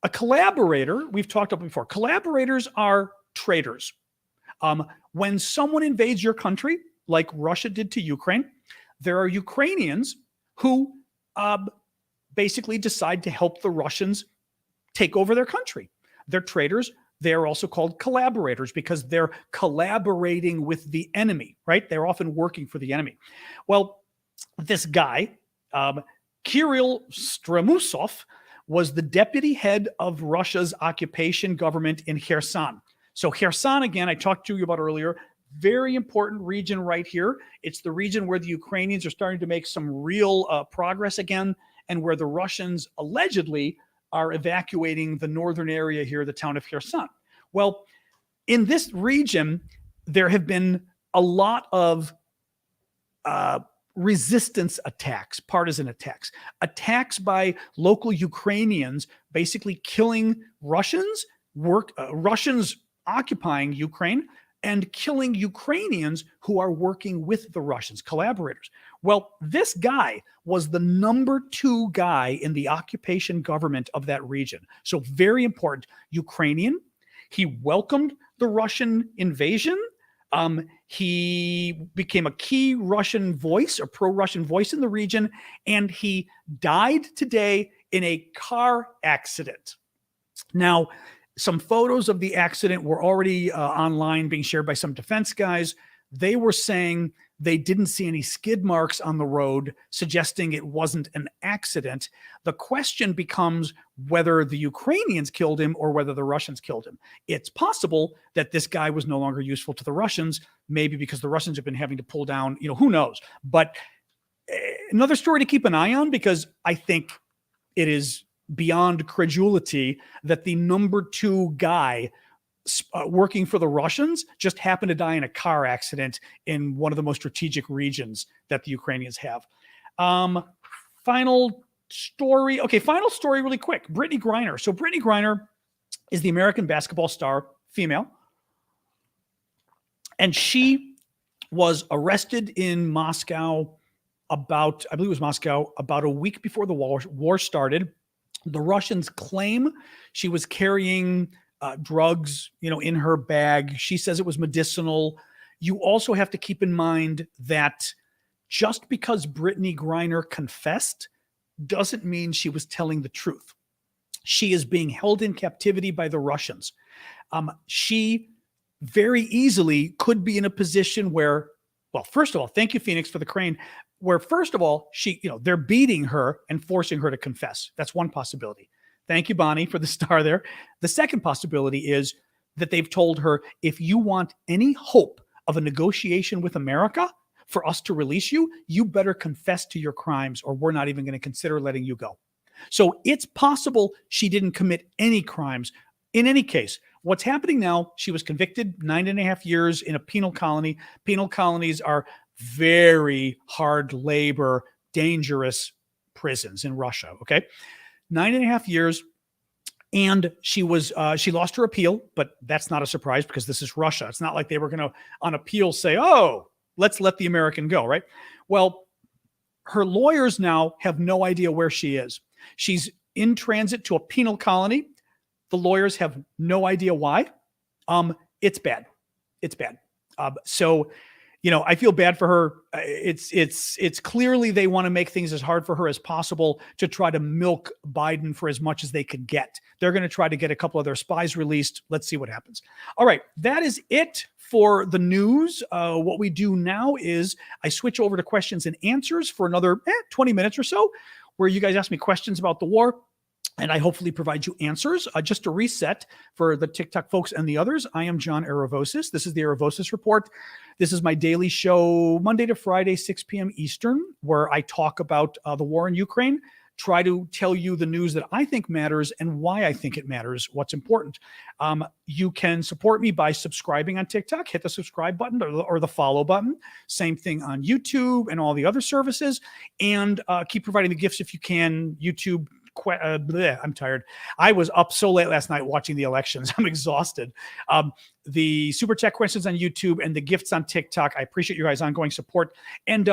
a collaborator, we've talked about before, collaborators are traitors. When someone invades your country, like Russia did to Ukraine, there are Ukrainians who basically decide to help the Russians take over their country. They're traitors. They're also called collaborators because they're collaborating with the enemy, right? They're often working for the enemy. Well, this guy, Kirill Stremusov, was the deputy head of Russia's occupation government in Kherson. So Kherson, again, I talked to you about earlier, very important region right here. It's the region where the Ukrainians are starting to make some real progress again, and where the Russians allegedly are evacuating the northern area here, the town of Kherson. Well, in this region, there have been a lot of resistance attacks, partisan attacks by local Ukrainians, basically killing Russians, Russians occupying Ukraine, and killing Ukrainians who are working with the Russians, collaborators. Well, this guy was the number 2 guy in the occupation government of that region. So very important. Ukrainian. He welcomed the Russian invasion. He became a key Russian voice, a pro-Russian voice in the region, and he died today in a car accident. Now, some photos of the accident were already online being shared by some defense guys. They were saying they didn't see any skid marks on the road, suggesting it wasn't an accident. The question becomes whether the Ukrainians killed him or whether the Russians killed him. It's possible that this guy was no longer useful to the Russians, maybe because the Russians have been having to pull down, who knows. But another story to keep an eye on, because I think it is beyond credulity that the number 2 guy working for the Russians just happened to die in a car accident in one of the most strategic regions that the Ukrainians have. Final story really quick. Brittany Griner. So Brittany Griner is the American basketball star, female. And she was arrested in Moscow about a week before the war started. The Russians claim she was carrying drugs, in her bag. She says it was medicinal. You also have to keep in mind that just because Brittany Griner confessed doesn't mean she was telling the truth. She is being held in captivity by the Russians. She very easily could be in a position where, well, first of all, thank you, Phoenix, for the crane, where first of all, they're beating her and forcing her to confess. That's one possibility. Thank you, Bonnie, for the star there. The second possibility is that they've told her, if you want any hope of a negotiation with America for us to release you, you better confess to your crimes or we're not even going to consider letting you go. So it's possible she didn't commit any crimes. In any case, what's happening now, she was convicted 9.5 years in a penal colony. Penal colonies are very hard labor, dangerous prisons in Russia, okay? 9.5 years. And she lost her appeal, but that's not a surprise because this is Russia. It's not like they were going to, on appeal, say, oh, let's let the American go, right? Well, her lawyers now have no idea where she is. She's in transit to a penal colony. The lawyers have no idea why. It's bad. It's bad. So, I feel bad for her. It's clearly they want to make things as hard for her as possible to try to milk Biden for as much as they could get. They're going to try to get a couple of their spies released. Let's see what happens. All right. That is it for the news. What we do now is I switch over to questions and answers for another 20 minutes or so, where you guys ask me questions about the war. And I hopefully provide you answers. Just to reset for the TikTok folks and the others, I am John Aravosis. This is the Aravosis Report. This is my daily show, Monday to Friday, 6 p.m. Eastern, where I talk about the war in Ukraine, try to tell you the news that I think matters and why I think it matters, what's important. You can support me by subscribing on TikTok. Hit the subscribe button or the follow button. Same thing on YouTube and all the other services. And keep providing the gifts if you can. YouTube. I'm tired. I was up so late last night watching the elections. I'm exhausted. The super chat questions on YouTube and the gifts on TikTok. I appreciate you guys' ongoing support. And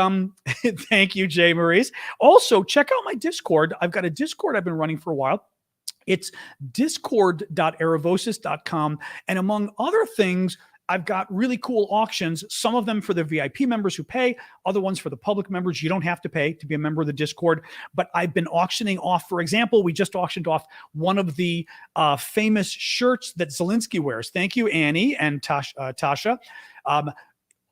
thank you, Jay Maurice. Also, check out my Discord. I've got a Discord I've been running for a while. It's discord.aravosis.com. And among other things, I've got really cool auctions, some of them for the VIP members who pay, other ones for the public members. You don't have to pay to be a member of the Discord, but I've been auctioning off, for example, we just auctioned off one of the famous shirts that Zelensky wears. Thank you, Annie and Tasha.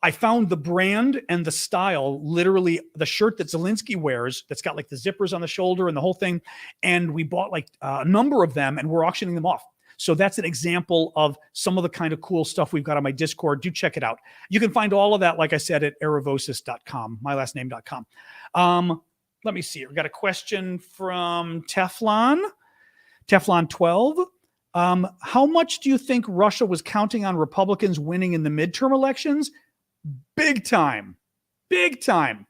I found the brand and the style, literally the shirt that Zelensky wears that's got like the zippers on the shoulder and the whole thing. And we bought like a number of them and we're auctioning them off. So that's an example of some of the kind of cool stuff we've got on my Discord. Do check it out. You can find all of that, like I said, at aravosis.com, mylastname.com. Let me see. We've got a question from Teflon 12. How much do you think Russia was counting on Republicans winning in the midterm elections? Big time. Big time.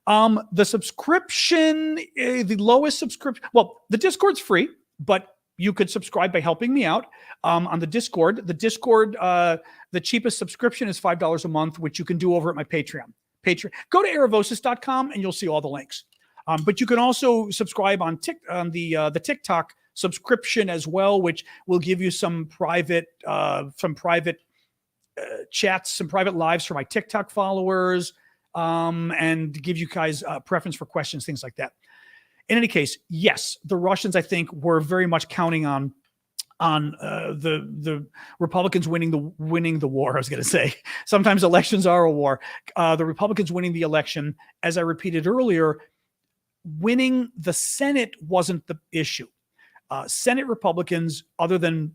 The subscription, the lowest subscription, well, the Discord's free, but you could subscribe by helping me out on the Discord. The Discord, the cheapest subscription is $5 a month, which you can do over at my Patreon. Go to aravosis.com and you'll see all the links. But you can also subscribe on the TikTok subscription as well, which will give you some private chats, some private lives for my TikTok followers, and give you guys preference for questions, things like that. In any case, yes, the Russians, I think, were very much counting on the Republicans winning the war. I was going to say sometimes elections are a war. The Republicans winning the election, as I repeated earlier, winning the Senate wasn't the issue. Senate Republicans, other than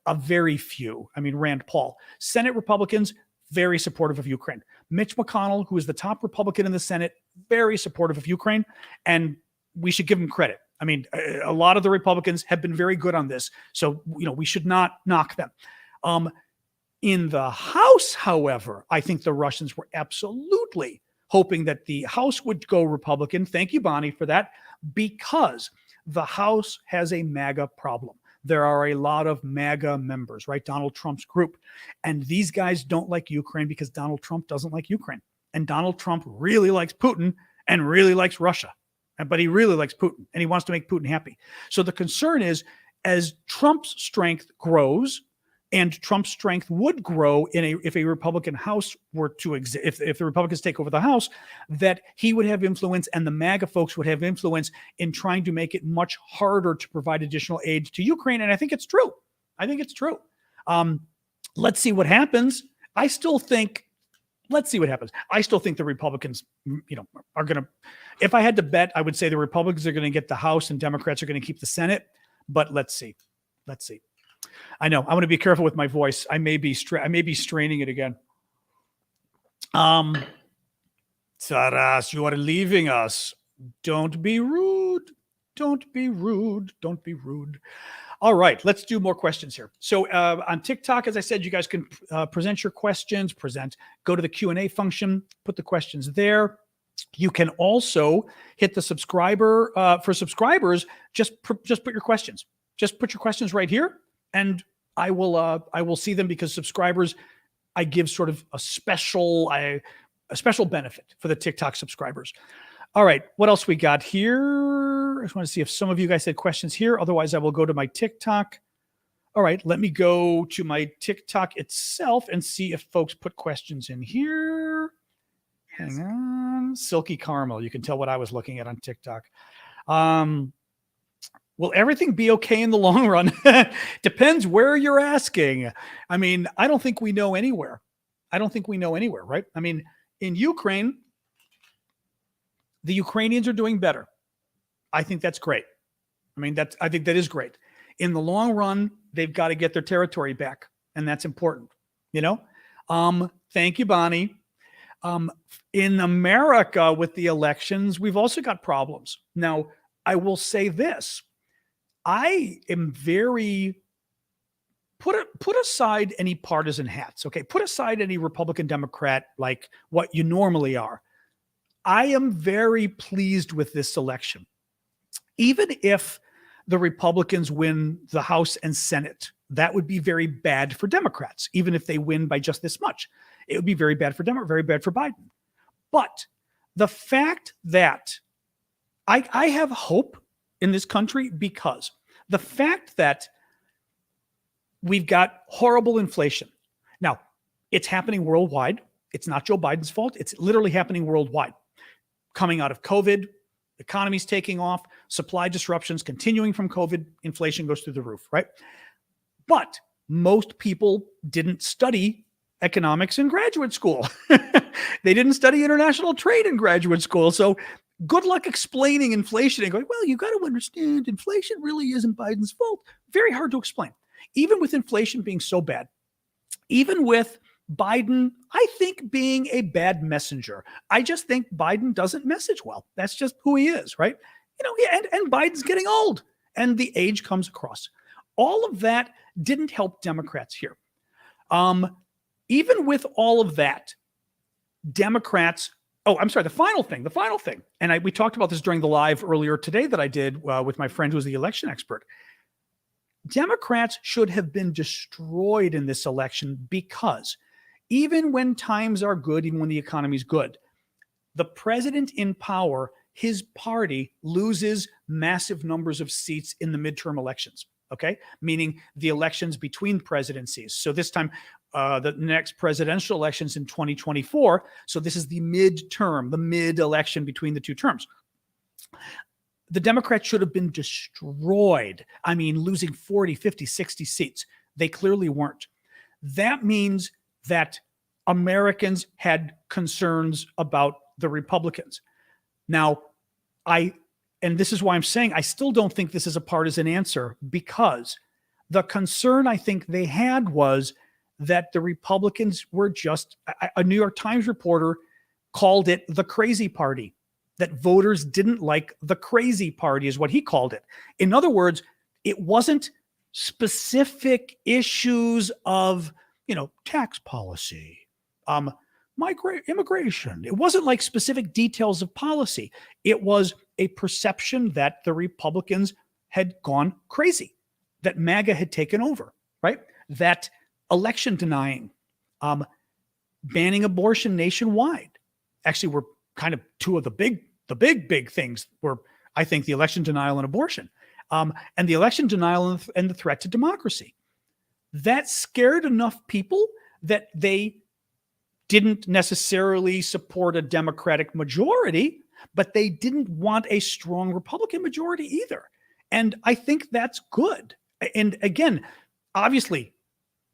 a very few, I mean Rand Paul, Senate Republicans very supportive of Ukraine. Mitch McConnell, who is the top Republican in the Senate, very supportive of Ukraine, and we should give him credit. I mean, a lot of the Republicans have been very good on this. So, we should not knock them. In the House, however, I think the Russians were absolutely hoping that the House would go Republican. Thank you, Bonnie, for that, because the House has a MAGA problem. There are a lot of MAGA members, right? Donald Trump's group. And these guys don't like Ukraine because Donald Trump doesn't like Ukraine. And Donald Trump really likes Putin and really likes Russia. But he really likes Putin and he wants to make Putin happy. So the concern is as Trump's strength grows, and Trump's strength would grow if a Republican House were to exist, if the Republicans take over the House, that he would have influence and the MAGA folks would have influence in trying to make it much harder to provide additional aid to Ukraine. And I think it's true. I think it's true. Let's see what happens. Let's see what happens. I still think the Republicans, are going to, if I had to bet, I would say the Republicans are going to get the House and Democrats are going to keep the Senate. But let's see. I know I want to be careful with my voice. I may be straining it again. Taras, you are leaving us. Don't be rude. Don't be rude. Don't be rude. All right, let's do more questions here. So on TikTok, as I said, you guys can present your questions, go to the Q&A function, put the questions there. You can also hit the subscriber for subscribers. Just put your questions. Just put your questions right here, and I will see them, because subscribers, I give sort of a special benefit for the TikTok subscribers. All right, what else we got here? I just want to see if some of you guys had questions here. Otherwise, I will go to my TikTok. All right, let me go to my TikTok itself and see if folks put questions in here. Hang on. Silky Caramel. You can tell what I was looking at on TikTok. Will everything be okay in the long run? Depends where you're asking. I mean, I don't think we know anywhere. Right? I mean, in Ukraine, the Ukrainians are doing better. I think that's great. I think that is great. In the long run, they've got to get their territory back, and that's important. Thank you, Bonnie. In America, with the elections, we've also got problems. Now, I will say this. I am very put aside any partisan hats. Okay. Put aside any Republican, Democrat, like what you normally are. I am very pleased with this election. Even if the Republicans win the House and Senate, that would be very bad for Democrats. Even if they win by just this much, it would be very bad for Democrats, very bad for Biden. But the fact that I have hope in this country, because the fact that we've got horrible inflation. Now, it's happening worldwide. It's not Joe Biden's fault. It's literally happening worldwide. Coming out of COVID, economy's taking off, supply disruptions continuing from COVID, inflation goes through the roof, right? But most people didn't study economics in graduate school. They didn't study international trade in graduate school. So good luck explaining inflation and going, well, you got to understand inflation really isn't Biden's fault. Very hard to explain. Even with inflation being so bad, even with Biden, I think, being a bad messenger. I just think Biden doesn't message well. That's just who he is, right? And Biden's getting old, and the age comes across. All of that didn't help Democrats here. Even with all of that, Democrats. Oh, I'm sorry. The final thing, and we talked about this during the live earlier today that I did with my friend who's the election expert. Democrats should have been destroyed in this election, because even when times are good, even when the economy's good, the president in power, his party loses massive numbers of seats in the midterm elections. Okay. Meaning the elections between presidencies. So this time, the next presidential elections in 2024. So this is the midterm, the mid election between the two terms. The Democrats should have been destroyed. I mean, losing 40, 50, 60 seats. They clearly weren't. That means that Americans had concerns about the Republicans. Now, and this is why I'm saying I still don't think this is a partisan answer, because the concern I think they had was that the Republicans were just, a New York Times reporter called it the crazy party, that voters didn't like the crazy party is what he called it. In other words, it wasn't specific issues of, tax policy, immigration. It wasn't like specific details of policy. It was a perception that the Republicans had gone crazy, that MAGA had taken over, right? That election denying, banning abortion nationwide, actually were kind of two of the big things were, I think, the election denial and abortion. and the election denial and the threat to democracy. That scared enough people that they didn't necessarily support a Democratic majority, but they didn't want a strong Republican majority either. And I think that's good. And again, obviously,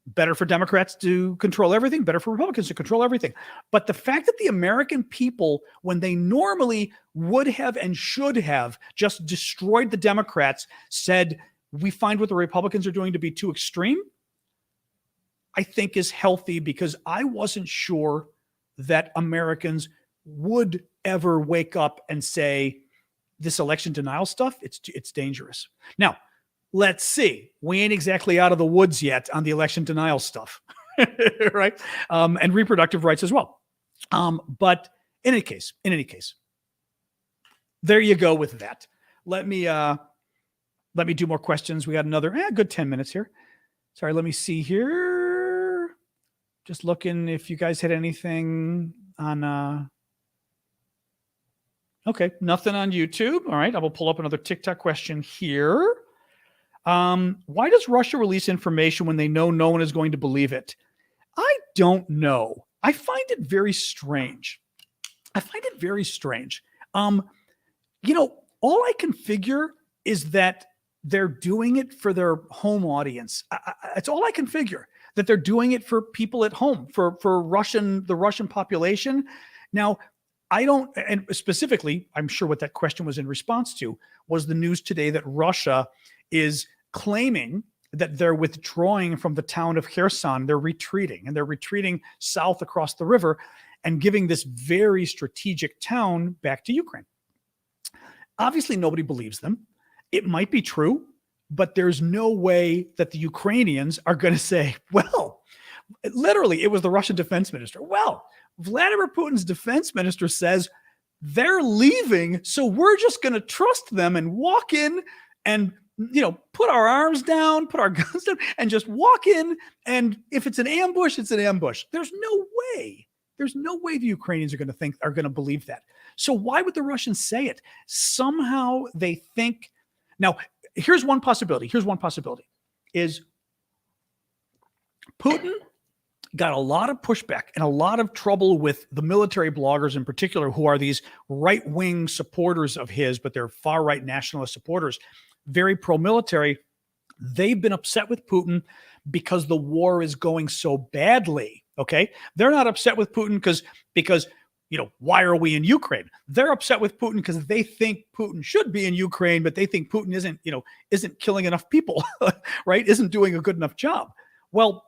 better for Democrats to control everything, better for Republicans to control everything. But the fact that the American people, when they normally would have and should have just destroyed the Democrats, said, we find what the Republicans are doing to be too extreme, I think is healthy, because I wasn't sure that Americans would ever wake up and say, this election denial stuff, it's dangerous. Now, let's see. We ain't exactly out of the woods yet on the election denial stuff, right? And reproductive rights as well. But in any case, there you go with that. Let me do more questions. We got another good 10 minutes here. Sorry, let me see here. Just looking if you guys had anything on. Okay, nothing on YouTube. All right, I will pull up another TikTok question here. Why does Russia release information when they know no one is going to believe it? I don't know. I find it very strange. All I can figure is that they're doing it for their home audience. It's all I can figure, that they're doing it for people at home, for the Russian population. Now, I don't, and specifically, I'm sure what that question was in response to was the news today that Russia is claiming that they're withdrawing from the town of Kherson. They're retreating south across the river and giving this very strategic town back to Ukraine. Obviously, nobody believes them. It might be true, but there's no way that the Ukrainians are going to say, well, literally, it was the Russian defense minister. Well, Vladimir Putin's defense minister says they're leaving, so we're just going to trust them and walk in and, put our arms down, put our guns down, and just walk in. And if it's an ambush, it's an ambush. There's no way the Ukrainians are going to believe that. So why would the Russians say it? Somehow they think. Now, here's one possibility. Is Putin got a lot of pushback and a lot of trouble with the military bloggers in particular, who are these right-wing supporters of his, but they're far-right nationalist supporters, very pro-military. They've been upset with Putin because the war is going so badly, okay? They're not upset with Putin because why are we in Ukraine? They're upset with Putin because they think Putin should be in Ukraine, but they think Putin isn't killing enough people, right? Isn't doing a good enough job. Well,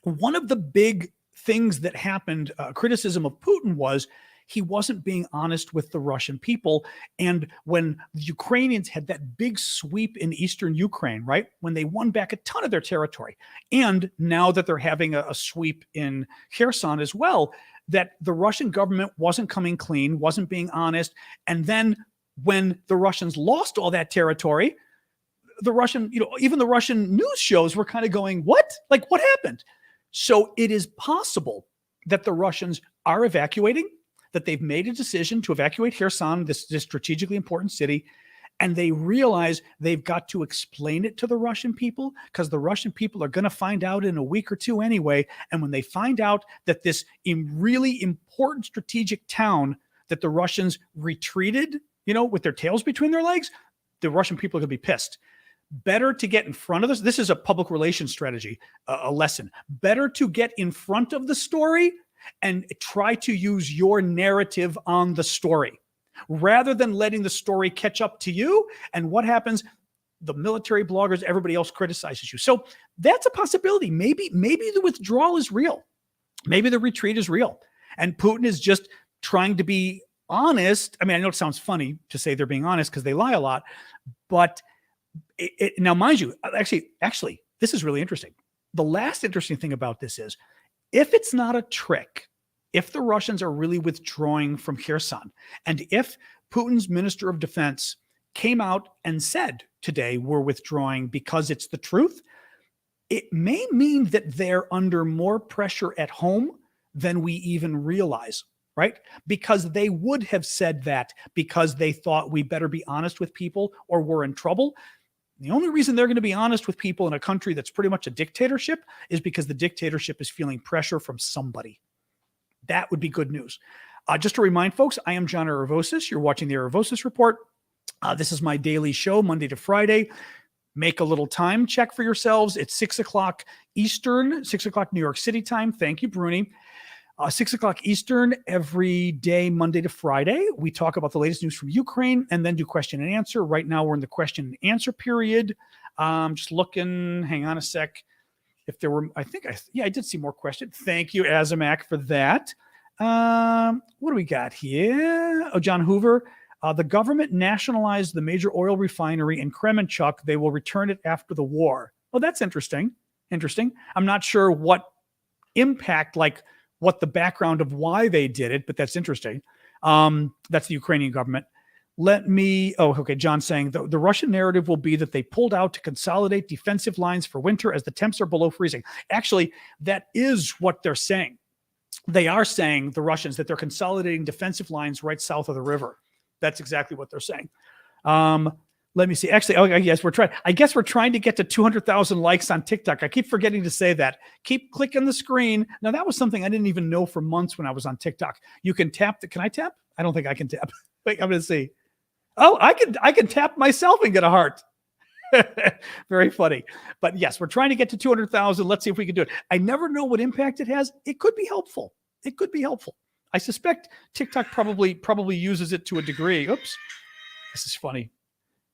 one of the big things that happened, criticism of Putin, was he wasn't being honest with the Russian people. And when the Ukrainians had that big sweep in eastern Ukraine, right, when they won back a ton of their territory, and now that they're having a sweep in Kherson as well, that the Russian government wasn't coming clean, wasn't being honest. And then when the Russians lost all that territory, the Russian, even the Russian news shows were kind of going, what? Like, what happened? So it is possible that the Russians are evacuating, that they've made a decision to evacuate Kherson, this strategically important city, and they realize they've got to explain it to the Russian people, because the Russian people are going to find out in a week or two anyway. And when they find out that this really important strategic town that the Russians retreated, with their tails between their legs, the Russian people are going to be pissed. Better to get in front of this. This is a public relations strategy, a lesson. Better to get in front of the story and try to use your narrative on the story, rather than letting the story catch up to you. And what happens? The military bloggers, everybody else criticizes you. So that's a possibility. Maybe the withdrawal is real. Maybe the retreat is real. And Putin is just trying to be honest. I mean, I know it sounds funny to say they're being honest because they lie a lot, but now, mind you, actually, this is really interesting. The last interesting thing about this is, if it's not a trick, if the Russians are really withdrawing from Kherson, and if Putin's Minister of Defense came out and said today we're withdrawing because it's the truth, it may mean that they're under more pressure at home than we even realize, right? Because they would have said that because they thought we better be honest with people or we're in trouble. The only reason they're going to be honest with people in a country that's pretty much a dictatorship is because the dictatorship is feeling pressure from somebody. That would be good news. Just to remind folks, I am John Aravosis. You're watching the Aravosis Report. This is my daily show, Monday to Friday. Make a little time check for yourselves. It's 6 o'clock Eastern, 6 o'clock New York City time. Thank you, Bruni. 6 o'clock Eastern every day, Monday to Friday. We talk about the latest news from Ukraine and then do question and answer. Right now, we're in the question and answer period. Just looking, hang on a sec. If there were, I did see more questions. Thank you, Azamak, for that. What do we got here? Oh, John Hoover. The government nationalized the major oil refinery in Kremenchuk. They will return it after the war. Oh, that's interesting. Interesting. I'm not sure what impact, like what the background of why they did it, but that's interesting. That's the Ukrainian government. John saying the Russian narrative will be that they pulled out to consolidate defensive lines for winter as the temps are below freezing. Actually, that is what they're saying. They are saying, the Russians, that they're consolidating defensive lines right south of the river. That's exactly what they're saying. Let me see. Actually, yes, I guess we're trying to get to 200,000 likes on TikTok. I keep forgetting to say that. Keep clicking the screen. Now, that was something I didn't even know for months when I was on TikTok. You can tap. Can I tap? I don't think I can tap. Wait, I'm going to see. Oh, I can tap myself and get a heart. Very funny. But yes, we're trying to get to 200,000. Let's see if we can do it. I never know what impact it has. It could be helpful. It could be helpful. I suspect TikTok probably uses it to a degree. Oops. This is funny.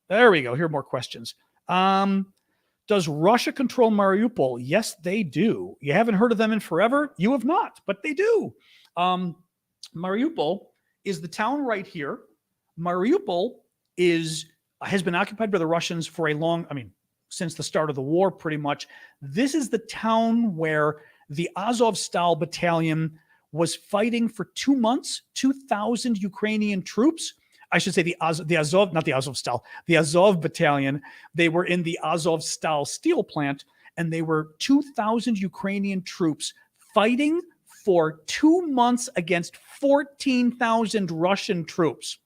There we go. Here are more questions. Does Russia control Mariupol? Yes, they do. You haven't heard of them in forever? You have not, but they do. Mariupol is the town right here. Mariupol has been occupied by the Russians for since the start of the war, pretty much. This is the town where the Azovstal battalion was fighting for 2 months, 2,000 Ukrainian troops. I should say the Azov battalion. They were in the Azovstal steel plant, and they were 2,000 Ukrainian troops fighting for 2 months against 14,000 Russian troops.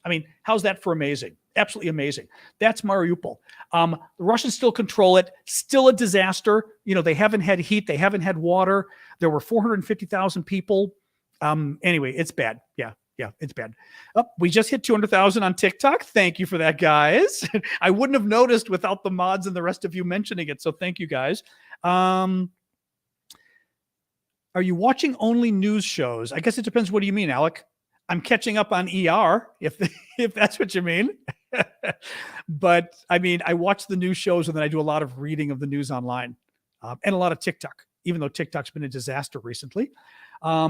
I mean, how's that for amazing? Absolutely amazing. That's Mariupol. The Russians still control it. Still a disaster. They haven't had heat. They haven't had water. There were 450,000 people. Anyway, it's bad. Yeah, it's bad. Oh, we just hit 200,000 on TikTok. Thank you for that, guys. I wouldn't have noticed without the mods and the rest of you mentioning it. So thank you, guys. Are you watching only news shows? I guess it depends. What do you mean, Alec? I'm catching up on ER, if that's what you mean. But I watch the news shows and then I do a lot of reading of the news online and a lot of TikTok, even though TikTok's been a disaster recently. I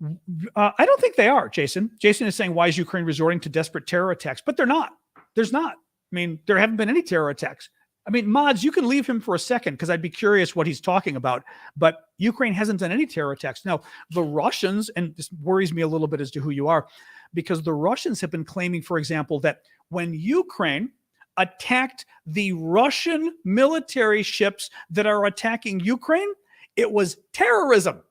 don't think they are, Jason. Jason is saying, why is Ukraine resorting to desperate terror attacks? But they're not. There's not. There haven't been any terror attacks. Mods, you can leave him for a second because I'd be curious what he's talking about. But Ukraine hasn't done any terror attacks. Now, the Russians, and this worries me a little bit as to who you are, because the Russians have been claiming, for example, that when Ukraine attacked the Russian military ships that are attacking Ukraine, it was terrorism.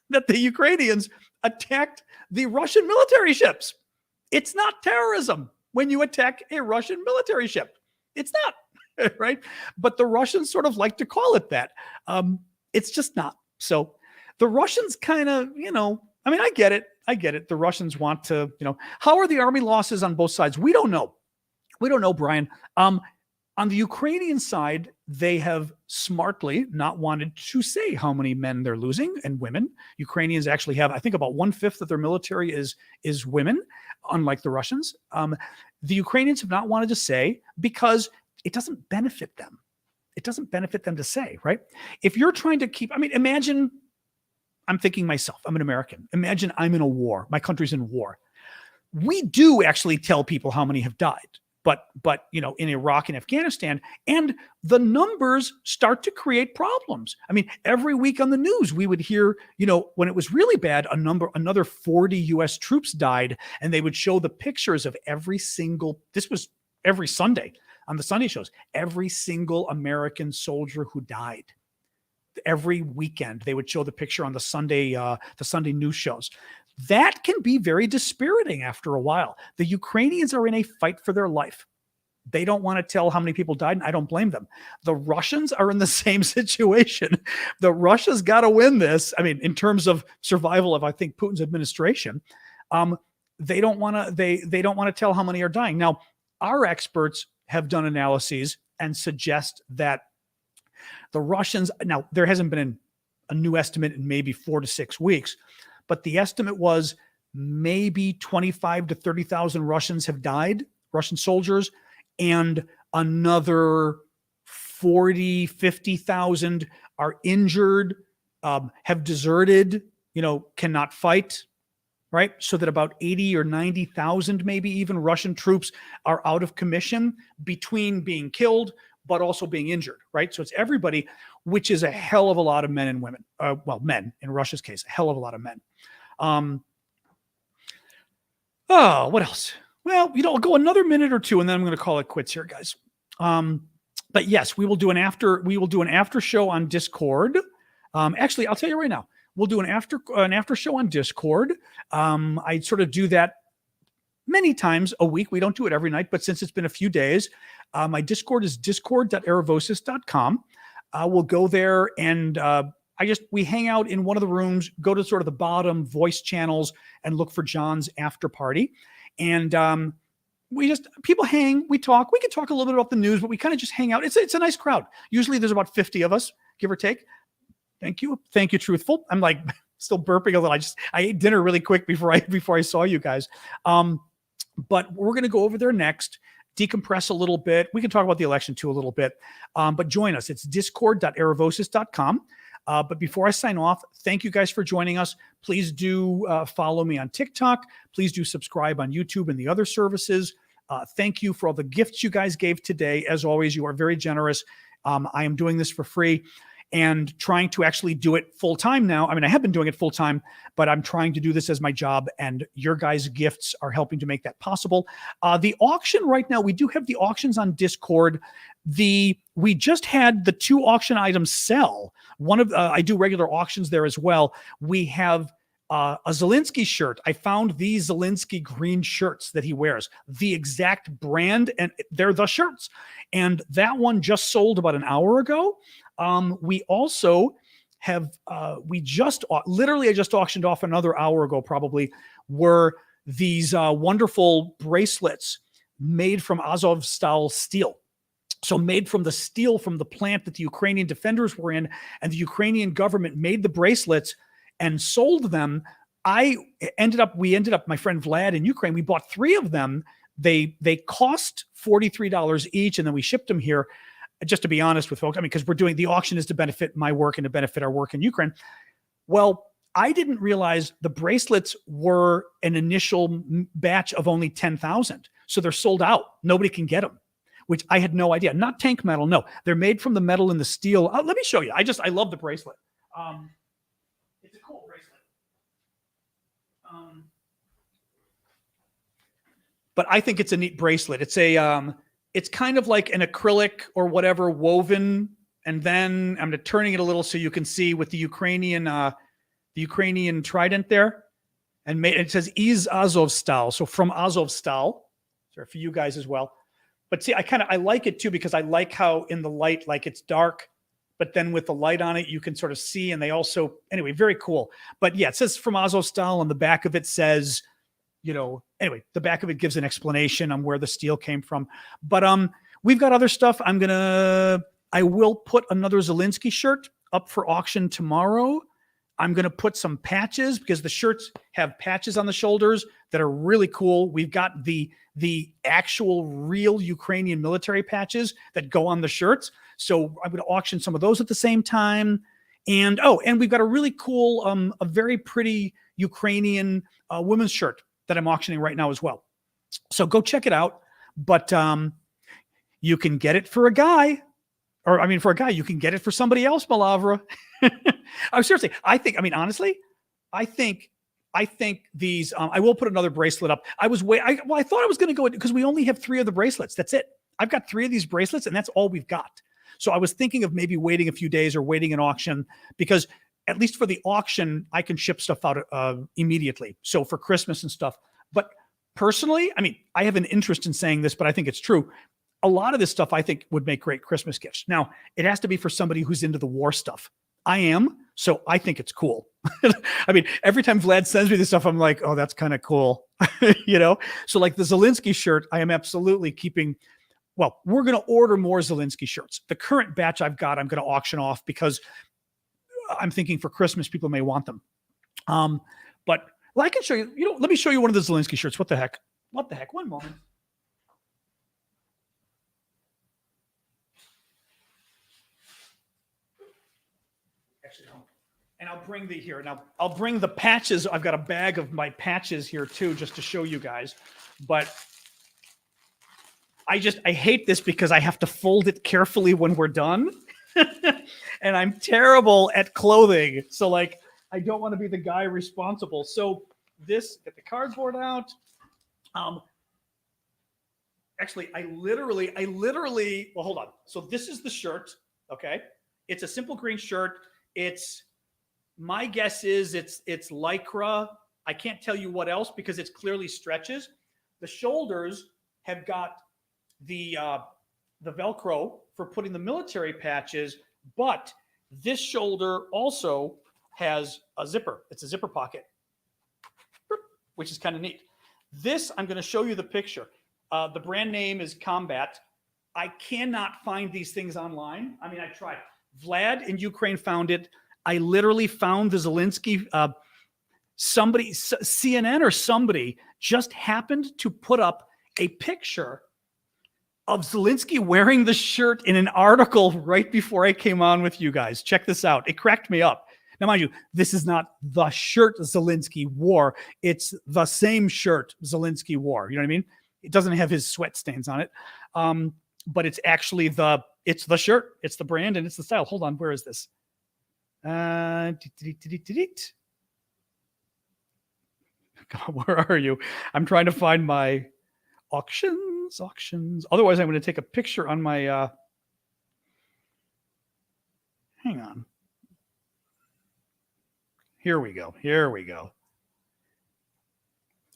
That the Ukrainians attacked the Russian military ships. It's not terrorism when you attack a Russian military ship. It's not, right? But the Russians sort of like to call it that. It's just not. So the Russians kind of, I get it. The Russians want to, how are the army losses on both sides? We don't know. Brian. On the Ukrainian side, they have smartly not wanted to say how many men they're losing and women. Ukrainians actually have, I think, about 1/5 of their military is women, unlike the Russians. The Ukrainians have not wanted to say because it doesn't benefit them. It doesn't benefit them to say, right? If you're trying to keep, imagine, I'm thinking myself, I'm an American. Imagine I'm in a war. My country's in war. We do actually tell people how many have died. But in Iraq and Afghanistan, and the numbers start to create problems. Every week on the news, we would hear, when it was really bad, another 40 U.S. troops died, and they would show the pictures of this was every Sunday on the Sunday shows, every single American soldier who died. Every weekend, they would show the picture on the Sunday news shows. That can be very dispiriting after a while. The Ukrainians are in a fight for their life. They don't want to tell how many people died, and I don't blame them. The Russians are in the same situation. The Russia's got to win this. I mean, in terms of survival of, I think, Putin's administration, they don't want to. They don't want to tell how many are dying. Now, our experts have done analyses and suggest that the Russians. Now, there hasn't been a new estimate in maybe 4 to 6 weeks, but the estimate was maybe 25 to 30,000 Russians have died, Russian soldiers, and another 40, 50,000 are injured, have deserted, cannot fight, right? So that about 80 or 90,000, maybe even Russian troops are out of commission between being killed, but also being injured, right? So it's everybody, which is a hell of a lot of men and women. Men, in Russia's case, a hell of a lot of men. What else? Well, I'll go another minute or two, and then I'm going to call it quits here, guys. But yes, we will do an after show on Discord. Actually, I'll tell you right now, we'll do an after show on Discord. I sort of do that many times a week. We don't do it every night, but since it's been a few days, my Discord is discord.aravosis.com. We'll go there and we hang out in one of the rooms, go to sort of the bottom voice channels and look for John's after party. And people hang, we talk. We can talk a little bit about the news, but we kind of just hang out. It's a nice crowd. Usually there's about 50 of us, give or take. Thank you, Truthful. I'm like still burping a little. I ate dinner really quick before I saw you guys. But we're going to go over there next, decompress a little bit. We can talk about the election too a little bit. But join us. It's discord.aravosis.com. But before I sign off, thank you guys for joining us. Please do follow me on TikTok. Please do subscribe on YouTube and the other services. Thank you for all the gifts you guys gave today. As always, you are very generous. I am doing this for free and trying to actually do it full time now. I mean, I have been doing it full time, but I'm trying to do this as my job, and your guys' gifts are helping to make that possible. The auction right now, we do have the auctions on Discord. We just had the 2 auction items sell. One of I do regular auctions there as well. We have a Zelensky shirt. I found these Zelensky green shirts that he wears, the exact brand, and they're the shirts. And that one just sold about an hour ago. We also have, I just auctioned off another hour ago, probably, were these wonderful bracelets made from Azovstal steel. So made from the steel from the plant that the Ukrainian defenders were in, and the Ukrainian government made the bracelets and sold them. We ended up, my friend Vlad in Ukraine, we bought 3 of them. They cost $43 each, and then we shipped them here. Just to be honest with folks, I mean, because we're doing the auction is to benefit my work and to benefit our work in Ukraine. Well, I didn't realize the bracelets were an initial batch of only 10,000. So they're sold out. Nobody can get them, which I had no idea. Not tank metal. No, they're made from the metal and the steel. Let me show you. I love the bracelet. It's a cool bracelet. But I think it's a neat bracelet. It's kind of like an acrylic or whatever woven, and then I'm turning it a little so you can see with the Ukrainian trident there, and it says "Iz Azovstal," so from Azovstal. Sorry for you guys as well. But see, I like it too because I like how in the light, like it's dark, but then with the light on it, you can sort of see. And they also, anyway, very cool. But yeah, it says from Azovstal, and the back of it says, anyway, the back of it gives an explanation on where the steel came from. But we've got other stuff. I will put another Zelensky shirt up for auction tomorrow. I'm going to put some patches because the shirts have patches on the shoulders that are really cool. We've got the actual real Ukrainian military patches that go on the shirts. So I'm going to auction some of those at the same time. And we've got a really cool, a very pretty Ukrainian women's shirt that I'm auctioning right now as well. So go check it out. But you can get it for a guy. For a guy, you can get it for somebody else, Malavra. Seriously, honestly, I think these, I will put another bracelet up. I thought I was going to go because we only have 3 of the bracelets. That's it. I've got 3 of these bracelets and that's all we've got. So I was thinking of maybe waiting a few days or waiting an auction because at least for the auction, I can ship stuff out immediately. So for Christmas and stuff. But personally, I have an interest in saying this, but I think it's true. a lot of this stuff I think would make great Christmas gifts. Now, it has to be for somebody who's into the war stuff. I am, so I think it's cool. I mean, every time Vlad sends me this stuff, I'm like, oh, that's kind of cool. So like the Zelensky shirt, I am absolutely keeping. Well, we're going to order more Zelensky shirts. The current batch I've got, I'm going to auction off because I'm thinking for Christmas, people may want them. But well, I can show you, let me show you one of the Zelensky shirts. What the heck? One moment. Actually, no. And I'll bring I'll bring the patches. I've got a bag of my patches here too, just to show you guys. But I hate this because I have to fold it carefully when we're done. And I'm terrible at clothing. So like, I don't want to be the guy responsible. So get the cardboard out. Actually, I literally, well, hold on. So this is the shirt. Okay. It's a simple green shirt. My guess is it's Lycra. I can't tell you what else because it's clearly stretches. The shoulders have got the Velcro for putting the military patches, but this shoulder also has a zipper. It's a zipper pocket, which is kind of neat. This, I'm going to show you the picture. The brand name is Combat. I cannot find these things online. I mean, I tried. Vlad in Ukraine found it. I literally found the Zelensky, CNN or somebody just happened to put up a picture of Zelensky wearing the shirt in an article right before I came on with you guys. Check this out. It cracked me up. Now, mind you, this is not the shirt Zelensky wore. It's the same shirt Zelensky wore. You know what I mean? It doesn't have his sweat stains on it. But it's actually it's the shirt. It's the brand and it's the style. Hold on. Where is this? God, where are you? I'm trying to find my auctions. Otherwise, I'm going to take a picture on my, hang on. Here we go.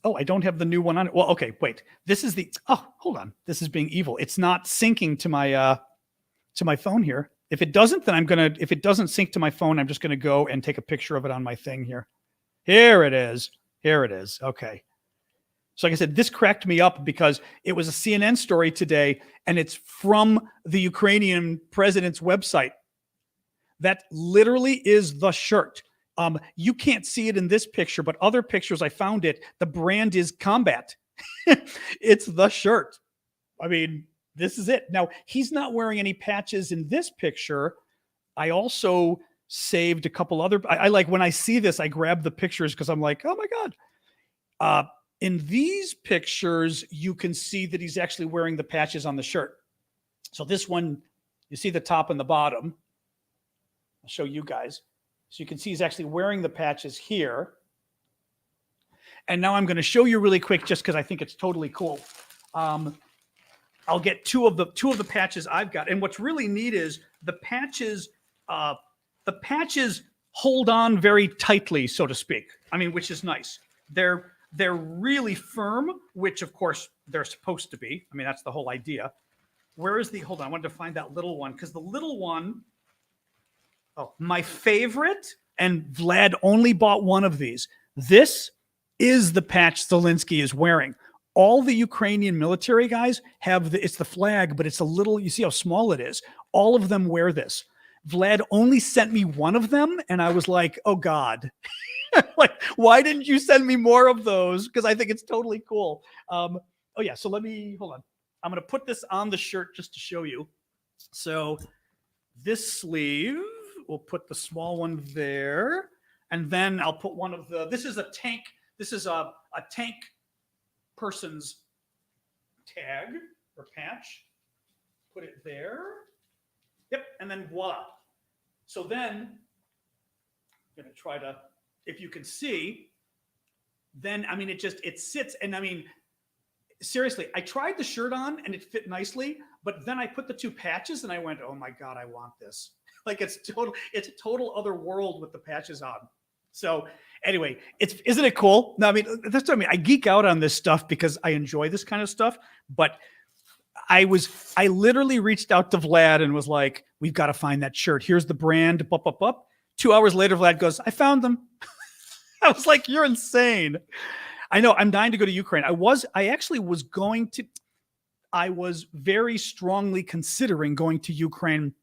Oh, I don't have the new one on it. Well, okay, wait. This is hold on. This is being evil. It's not syncing to my phone here. If it doesn't, then if it doesn't sync to my phone, I'm just going to go and take a picture of it on my thing here. Here it is. Okay. So like I said, this cracked me up because it was a CNN story today and it's from the Ukrainian president's website. That literally is the shirt. You can't see it in this picture, but other pictures I found it. The brand is Combat. It's the shirt. I mean, this is it. Now, he's not wearing any patches in this picture. I also saved a couple other. I like when I see this, I grab the pictures because I'm like, oh my God. In these pictures, you can see that he's actually wearing the patches on the shirt. So this one, you see the top and the bottom. I'll show you guys. So you can see he's actually wearing the patches here. And now I'm going to show you really quick just because I think it's totally cool. I'll get two of the patches I've got. And what's really neat is the patches hold on very tightly, so to speak. I mean, which is nice. They're really firm, which of course they're supposed to be. I mean, that's the whole idea. Where is hold on, I wanted to find that little one because the little one, my favorite, and Vlad only bought one of these. This is the patch Zelensky is wearing. All the Ukrainian military guys have it's the flag, but it's a little, you see how small it is. All of them wear this. Vlad only sent me one of them, and I was like, oh God. Like, why didn't you send me more of those? Because I think it's totally cool. So let me, hold on. I'm going to put this on the shirt just to show you. So this sleeve, we'll put the small one there. And then I'll put one of this is a tank. This is a tank person's tag or patch. Put it there. Yep. And then voila. So then I'm going to try to, if you can see, then, I mean, it sits. And I mean, seriously, I tried the shirt on and it fit nicely, but then I put the two patches and I went, oh my God, I want this. Like it's a total other world with the patches on. So anyway, isn't it cool? No, I mean, that's what I mean. I geek out on this stuff because I enjoy this kind of stuff, but I literally reached out to Vlad and was like, we've got to find that shirt. Here's the brand. Bup, bup, bup. 2 hours later, Vlad goes, I found them. I was like, you're insane. I know. I'm dying to go to Ukraine. I was very strongly considering going to Ukraine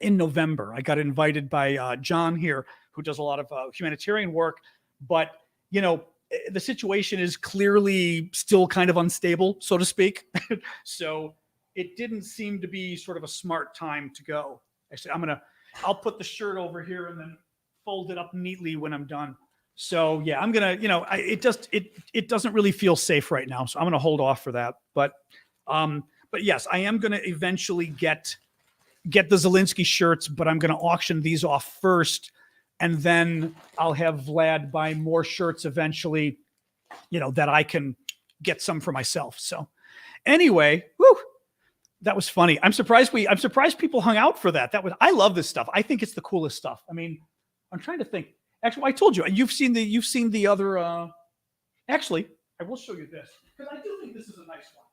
in November. I got invited by John here, who does a lot of humanitarian work. But, the situation is clearly still kind of unstable, so to speak. So it didn't seem to be sort of a smart time to go. Actually, I'll put the shirt over here and then fold it up neatly when I'm done. So yeah, I'm gonna, it doesn't really feel safe right now. So I'm gonna hold off for that. But yes, I am gonna eventually get the Zelensky shirts, but I'm gonna auction these off first. And then I'll have Vlad buy more shirts eventually, that I can get some for myself. So anyway, that was funny. I'm surprised people hung out for that. I love this stuff. I think it's the coolest stuff. I mean, I'm trying to think. Actually, I told you, and you've seen the other. Actually, I will show you this because I do think this is a nice one.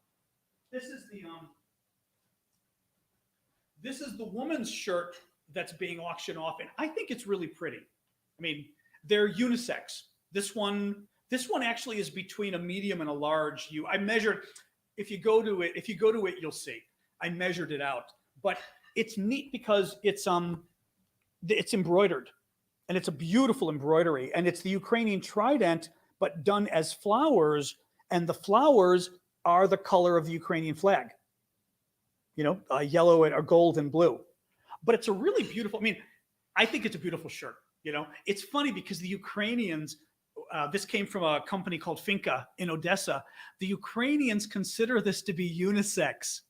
This is the woman's shirt that's being auctioned off, and I think it's really pretty. I mean, they're unisex. This one actually is between a medium and a large. I measured. If you go to it, you'll see. I measured it out, but it's neat because it's embroidered, and it's a beautiful embroidery, and it's the Ukrainian trident, but done as flowers, and the flowers are the color of the Ukrainian flag. Yellow or gold and blue. But it's a really beautiful, I think it's a beautiful shirt. It's funny because the Ukrainians, this came from a company called Finca in Odessa. The Ukrainians consider this to be unisex.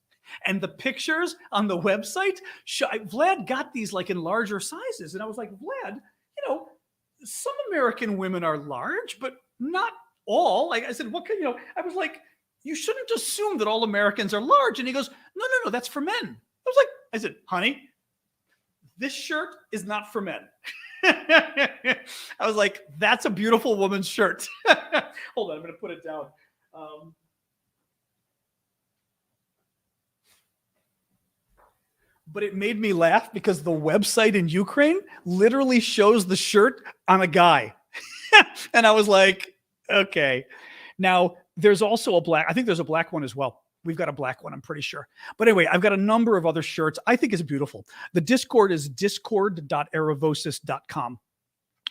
And the pictures on the website, Vlad got these like in larger sizes. And I was like, Vlad, some American women are large, but not all. Like I said, I was like, you shouldn't assume that all Americans are large. And he goes, no, that's for men. I said, honey, this shirt is not for men. I was like, that's a beautiful woman's shirt. Hold on, I'm going to put it down. But it made me laugh because the website in Ukraine literally shows the shirt on a guy. And I was like, okay. Now, there's also I think there's a black one as well. We've got a black one, I'm pretty sure. But anyway, I've got a number of other shirts. I think it's beautiful. The Discord is discord.aravosis.com,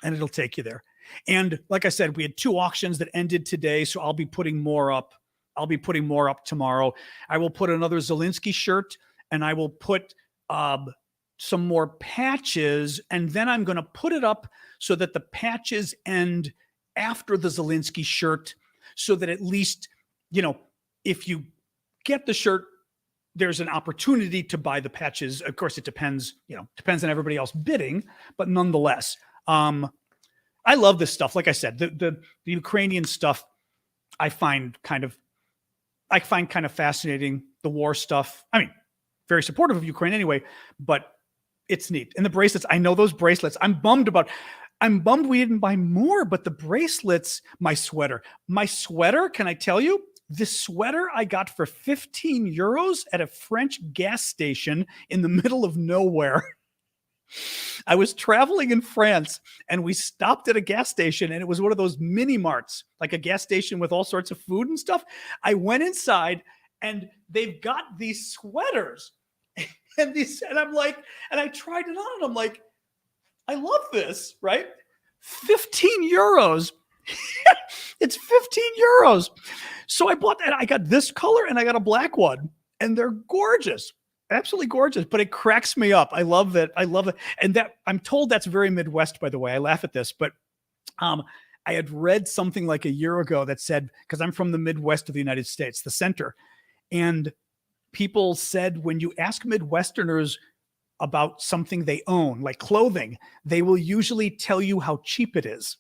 and it'll take you there. And like I said, we had 2 auctions that ended today, so I'll be putting more up. Tomorrow. I will put another Zelensky shirt, and I will put some more patches, and then I'm going to put it up so that the patches end after the Zelensky shirt, so that at least, if you get the shirt, there's an opportunity to buy the patches. Of course, it depends on everybody else bidding, but nonetheless, I love this stuff. Like I said, the Ukrainian stuff, I find kind of fascinating. The war stuff. Very supportive of Ukraine anyway, but it's neat. And the bracelets, I know those bracelets. I'm bummed we didn't buy more, but the bracelets, my sweater, can I tell you? This sweater I got for 15 euros at a French gas station in the middle of nowhere. I was traveling in France and we stopped at a gas station, and it was one of those mini marts, like a gas station with all sorts of food and stuff. I went inside and they've got these sweaters and I'm like, and I tried it on and I'm like, I love this, right? 15 euros. It's 15 euros. So I bought that. I got this color and I got a black one, and they're gorgeous. Absolutely gorgeous, but it cracks me up. I love that. And that, I'm told that's very Midwest, by the way. I laugh at this, but I had read something like a year ago that said, because I'm from the Midwest of the United States, the center, and people said when you ask Midwesterners about something they own, like clothing, they will usually tell you how cheap it is,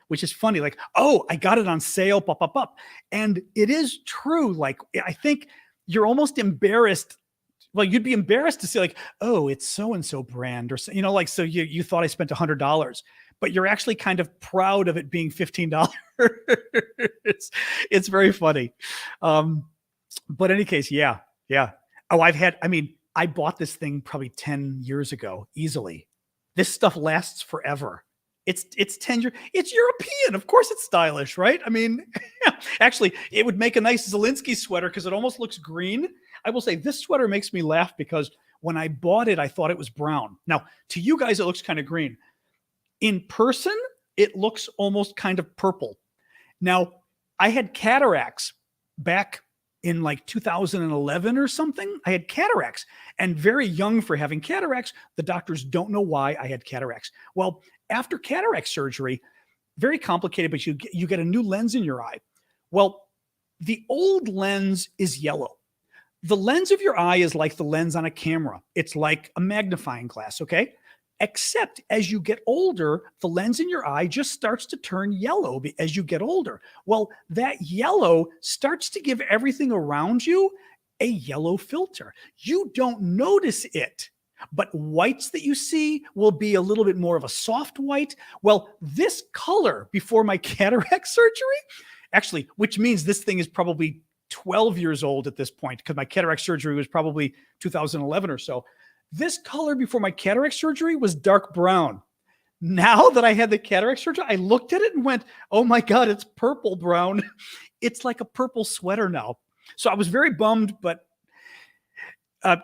which is funny. Like, oh, I got it on sale, up. And it is true. Like, I think you're almost embarrassed. Well, you'd be embarrassed to say like, oh, it's so-and-so brand, or, so you thought I spent $100, but you're actually kind of proud of it being $15. It's very funny. But in any case, yeah. Yeah. Oh, I bought this thing probably 10 years ago, easily. This stuff lasts forever. It's 10 years. It's European. Of course it's stylish, right? I mean, actually, it would make a nice Zelensky sweater because it almost looks green. I will say this sweater makes me laugh because when I bought it, I thought it was brown. Now, to you guys, it looks kind of green. In person, it looks almost kind of purple. Now, I had cataracts back in like 2011 or something. I had cataracts and very young for having cataracts. The doctors don't know why I had cataracts. Well, after cataract surgery, very complicated, but you get a new lens in your eye. Well, the old lens is yellow. The lens of your eye is like the lens on a camera. It's like a magnifying glass, okay? Except as you get older, the lens in your eye just starts to turn yellow as you get older. Well, that yellow starts to give everything around you a yellow filter. You don't notice it, but whites that you see will be a little bit more of a soft white. Well, this color before my cataract surgery, actually, which means this thing is probably 12 years old at this point because my cataract surgery was probably 2011 or so. This color before my cataract surgery was dark brown. Now that I had the cataract surgery, I looked at it and went, oh my God, it's purple brown. It's like a purple sweater now. So I was very bummed, but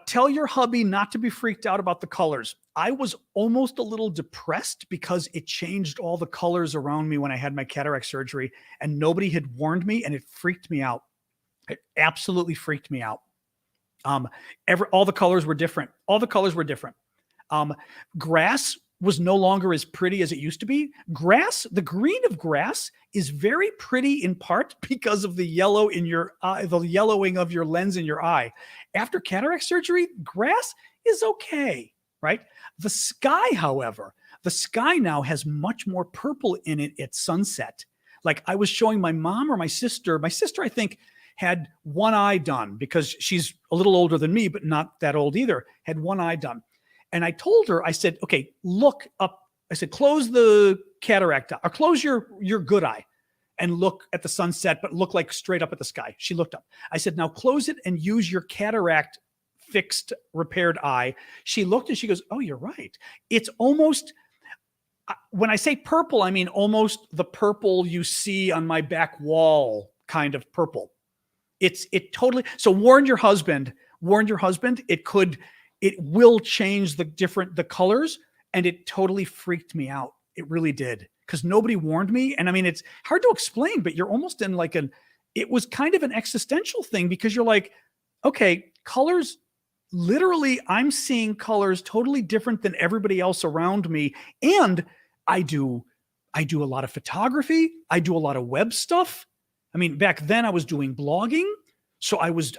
tell your hubby not to be freaked out about the colors. I was almost a little depressed because it changed all the colors around me when I had my cataract surgery and nobody had warned me and it freaked me out. It absolutely freaked me out. All the colors were different. All the colors were different. Grass was no longer as pretty as it used to be. Grass, the green of grass is very pretty in part because of the yellow in your eye, the yellowing of your lens in your eye. After cataract surgery, grass is okay, right? The sky, however, the sky now has much more purple in it at sunset. Like I was showing my mom or my sister, I think, had one eye done because she's a little older than me, but not that old either, had one eye done. And I told her, I said, okay, look up. I said, close the cataract or close your good eye and look at the sunset, but look like straight up at the sky. She looked up. I said, now close it and use your cataract fixed repaired eye. She looked and she goes, oh, you're right. It's almost, when I say purple, I mean almost the purple you see on my back wall kind of purple. It totally, so warn your husband, it will change the colors. And it totally freaked me out. It really did. Cause nobody warned me. And I mean, it's hard to explain, but you're almost in like it was kind of an existential thing because you're like, okay, colors, literally I'm seeing colors totally different than everybody else around me. And I do a lot of photography. I do a lot of web stuff. I mean, back then I was doing blogging, so I was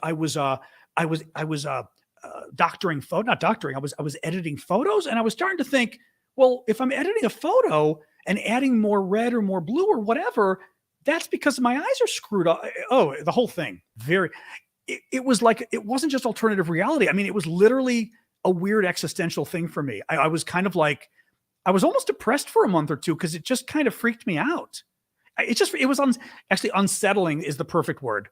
doctoring not doctoring. I was editing photos, and I was starting to think, well, if I'm editing a photo and adding more red or more blue or whatever, that's because my eyes are screwed up. Oh, the whole thing. It was like it wasn't just alternative reality. I mean, it was literally a weird existential thing for me. I was kind of like, I was almost depressed for a month or two because it just kind of freaked me out. It was actually unsettling is the perfect word.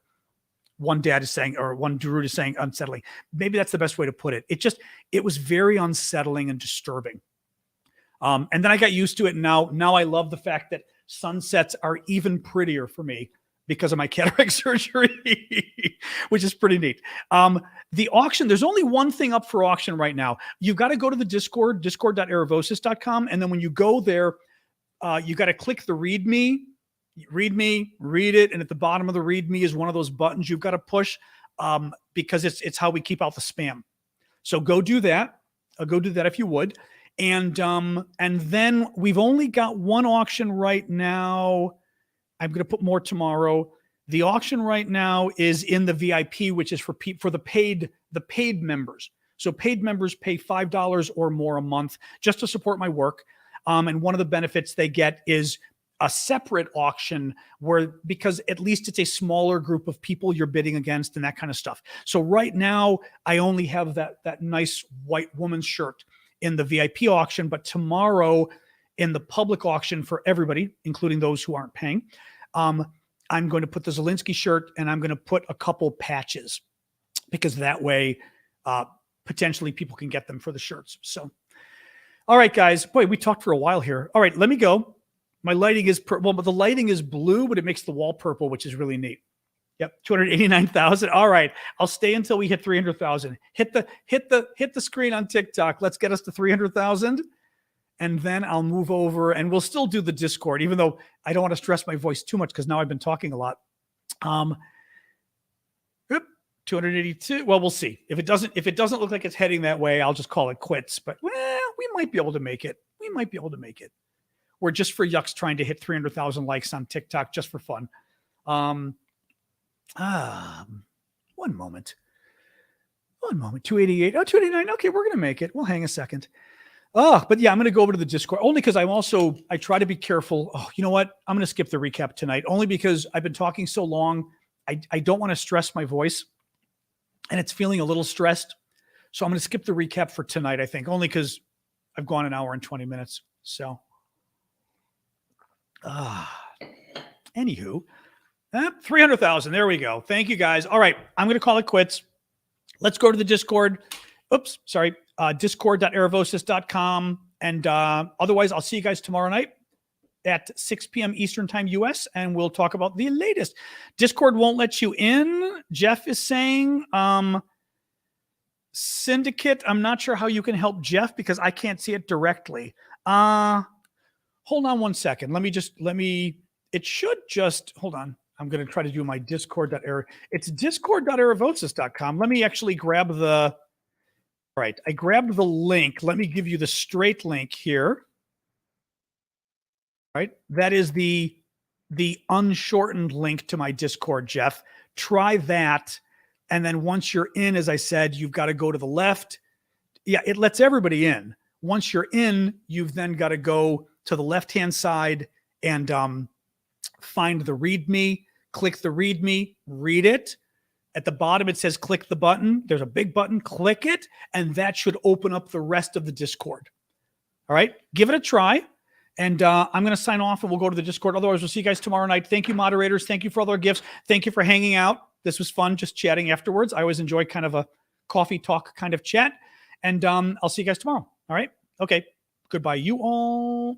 One dad is saying, or one Drew is saying unsettling. Maybe that's the best way to put it. It was very unsettling and disturbing. And then I got used to it. And now I love the fact that sunsets are even prettier for me because of my cataract surgery, which is pretty neat. The auction, there's only one thing up for auction right now. You've got to go to the Discord, discord.erevosis.com. And then when you go there, you got to click the read it. And at the bottom of the read me is one of those buttons you've got to push because it's how we keep out the spam. So go do that. Go do that if you would. And then we've only got one auction right now. I'm going to put more tomorrow. The auction right now is in the VIP, which is for the paid members. So paid members pay $5 or more a month just to support my work. And one of the benefits they get is a separate auction because at least it's a smaller group of people you're bidding against and that kind of stuff. So right now I only have that nice white woman's shirt in the VIP auction, but tomorrow in the public auction for everybody, including those who aren't paying, I'm going to put the Zelensky shirt and I'm going to put a couple patches. because that way, potentially people can get them for the shirts. So, all right, guys. Boy, we talked for a while here. All right, let me go. My lighting is well, but the lighting is blue, but it makes the wall purple, which is really neat. Yep, 289,000. All right, I'll stay until we hit 300,000. Hit the screen on TikTok. Let's get us to 300,000, and then I'll move over, and we'll still do the Discord, even though I don't want to stress my voice too much because now I've been talking a lot. 282. Well, we'll see. If it doesn't look like it's heading that way, I'll just call it quits. But well, we might be able to make it. We're just for yucks trying to hit 300,000 likes on TikTok just for fun. 1 moment. 288. Oh, 289. Okay, we're gonna make it. We'll hang a second. But yeah, I'm gonna go over to the Discord only because I try to be careful. Oh, you know what? I'm gonna skip the recap tonight only because I've been talking so long. I don't want to stress my voice, and it's feeling a little stressed. So I'm gonna skip the recap for tonight, I think, only because I've gone an hour and 20 minutes. So anywho. 300,000. There we go. Thank you, guys. All right. I'm going to call it quits. Let's go to the Discord. Oops. Sorry. Discord.aravosis.com. And otherwise, I'll see you guys tomorrow night at 6 p.m. Eastern Time US, and we'll talk about the latest. Discord won't let you in, Jeff is saying. Syndicate, I'm not sure how you can help Jeff because I can't see it directly. Hold on 1 second. It should just, hold on. I'm going to try to do my Discord.era. It's discord.aravosis.com. Let me actually grab all right. I grabbed the link. Let me give you the straight link here. All right. That is the unshortened link to my Discord, Jeff. Try that. And then once you're in, as I said, you've got to go to the left. Yeah, it lets everybody in. Once you're in, you've then got to go to the left-hand side and find the README, click the README, read it. At the bottom, it says click the button. There's a big button, click it, and that should open up the rest of the Discord. All right, give it a try. And I'm going to sign off and we'll go to the Discord. Otherwise, we'll see you guys tomorrow night. Thank you, moderators. Thank you for all their gifts. Thank you for hanging out. This was fun, just chatting afterwards. I always enjoy kind of a coffee talk kind of chat. And I'll see you guys tomorrow. All right? Okay. Goodbye, you all.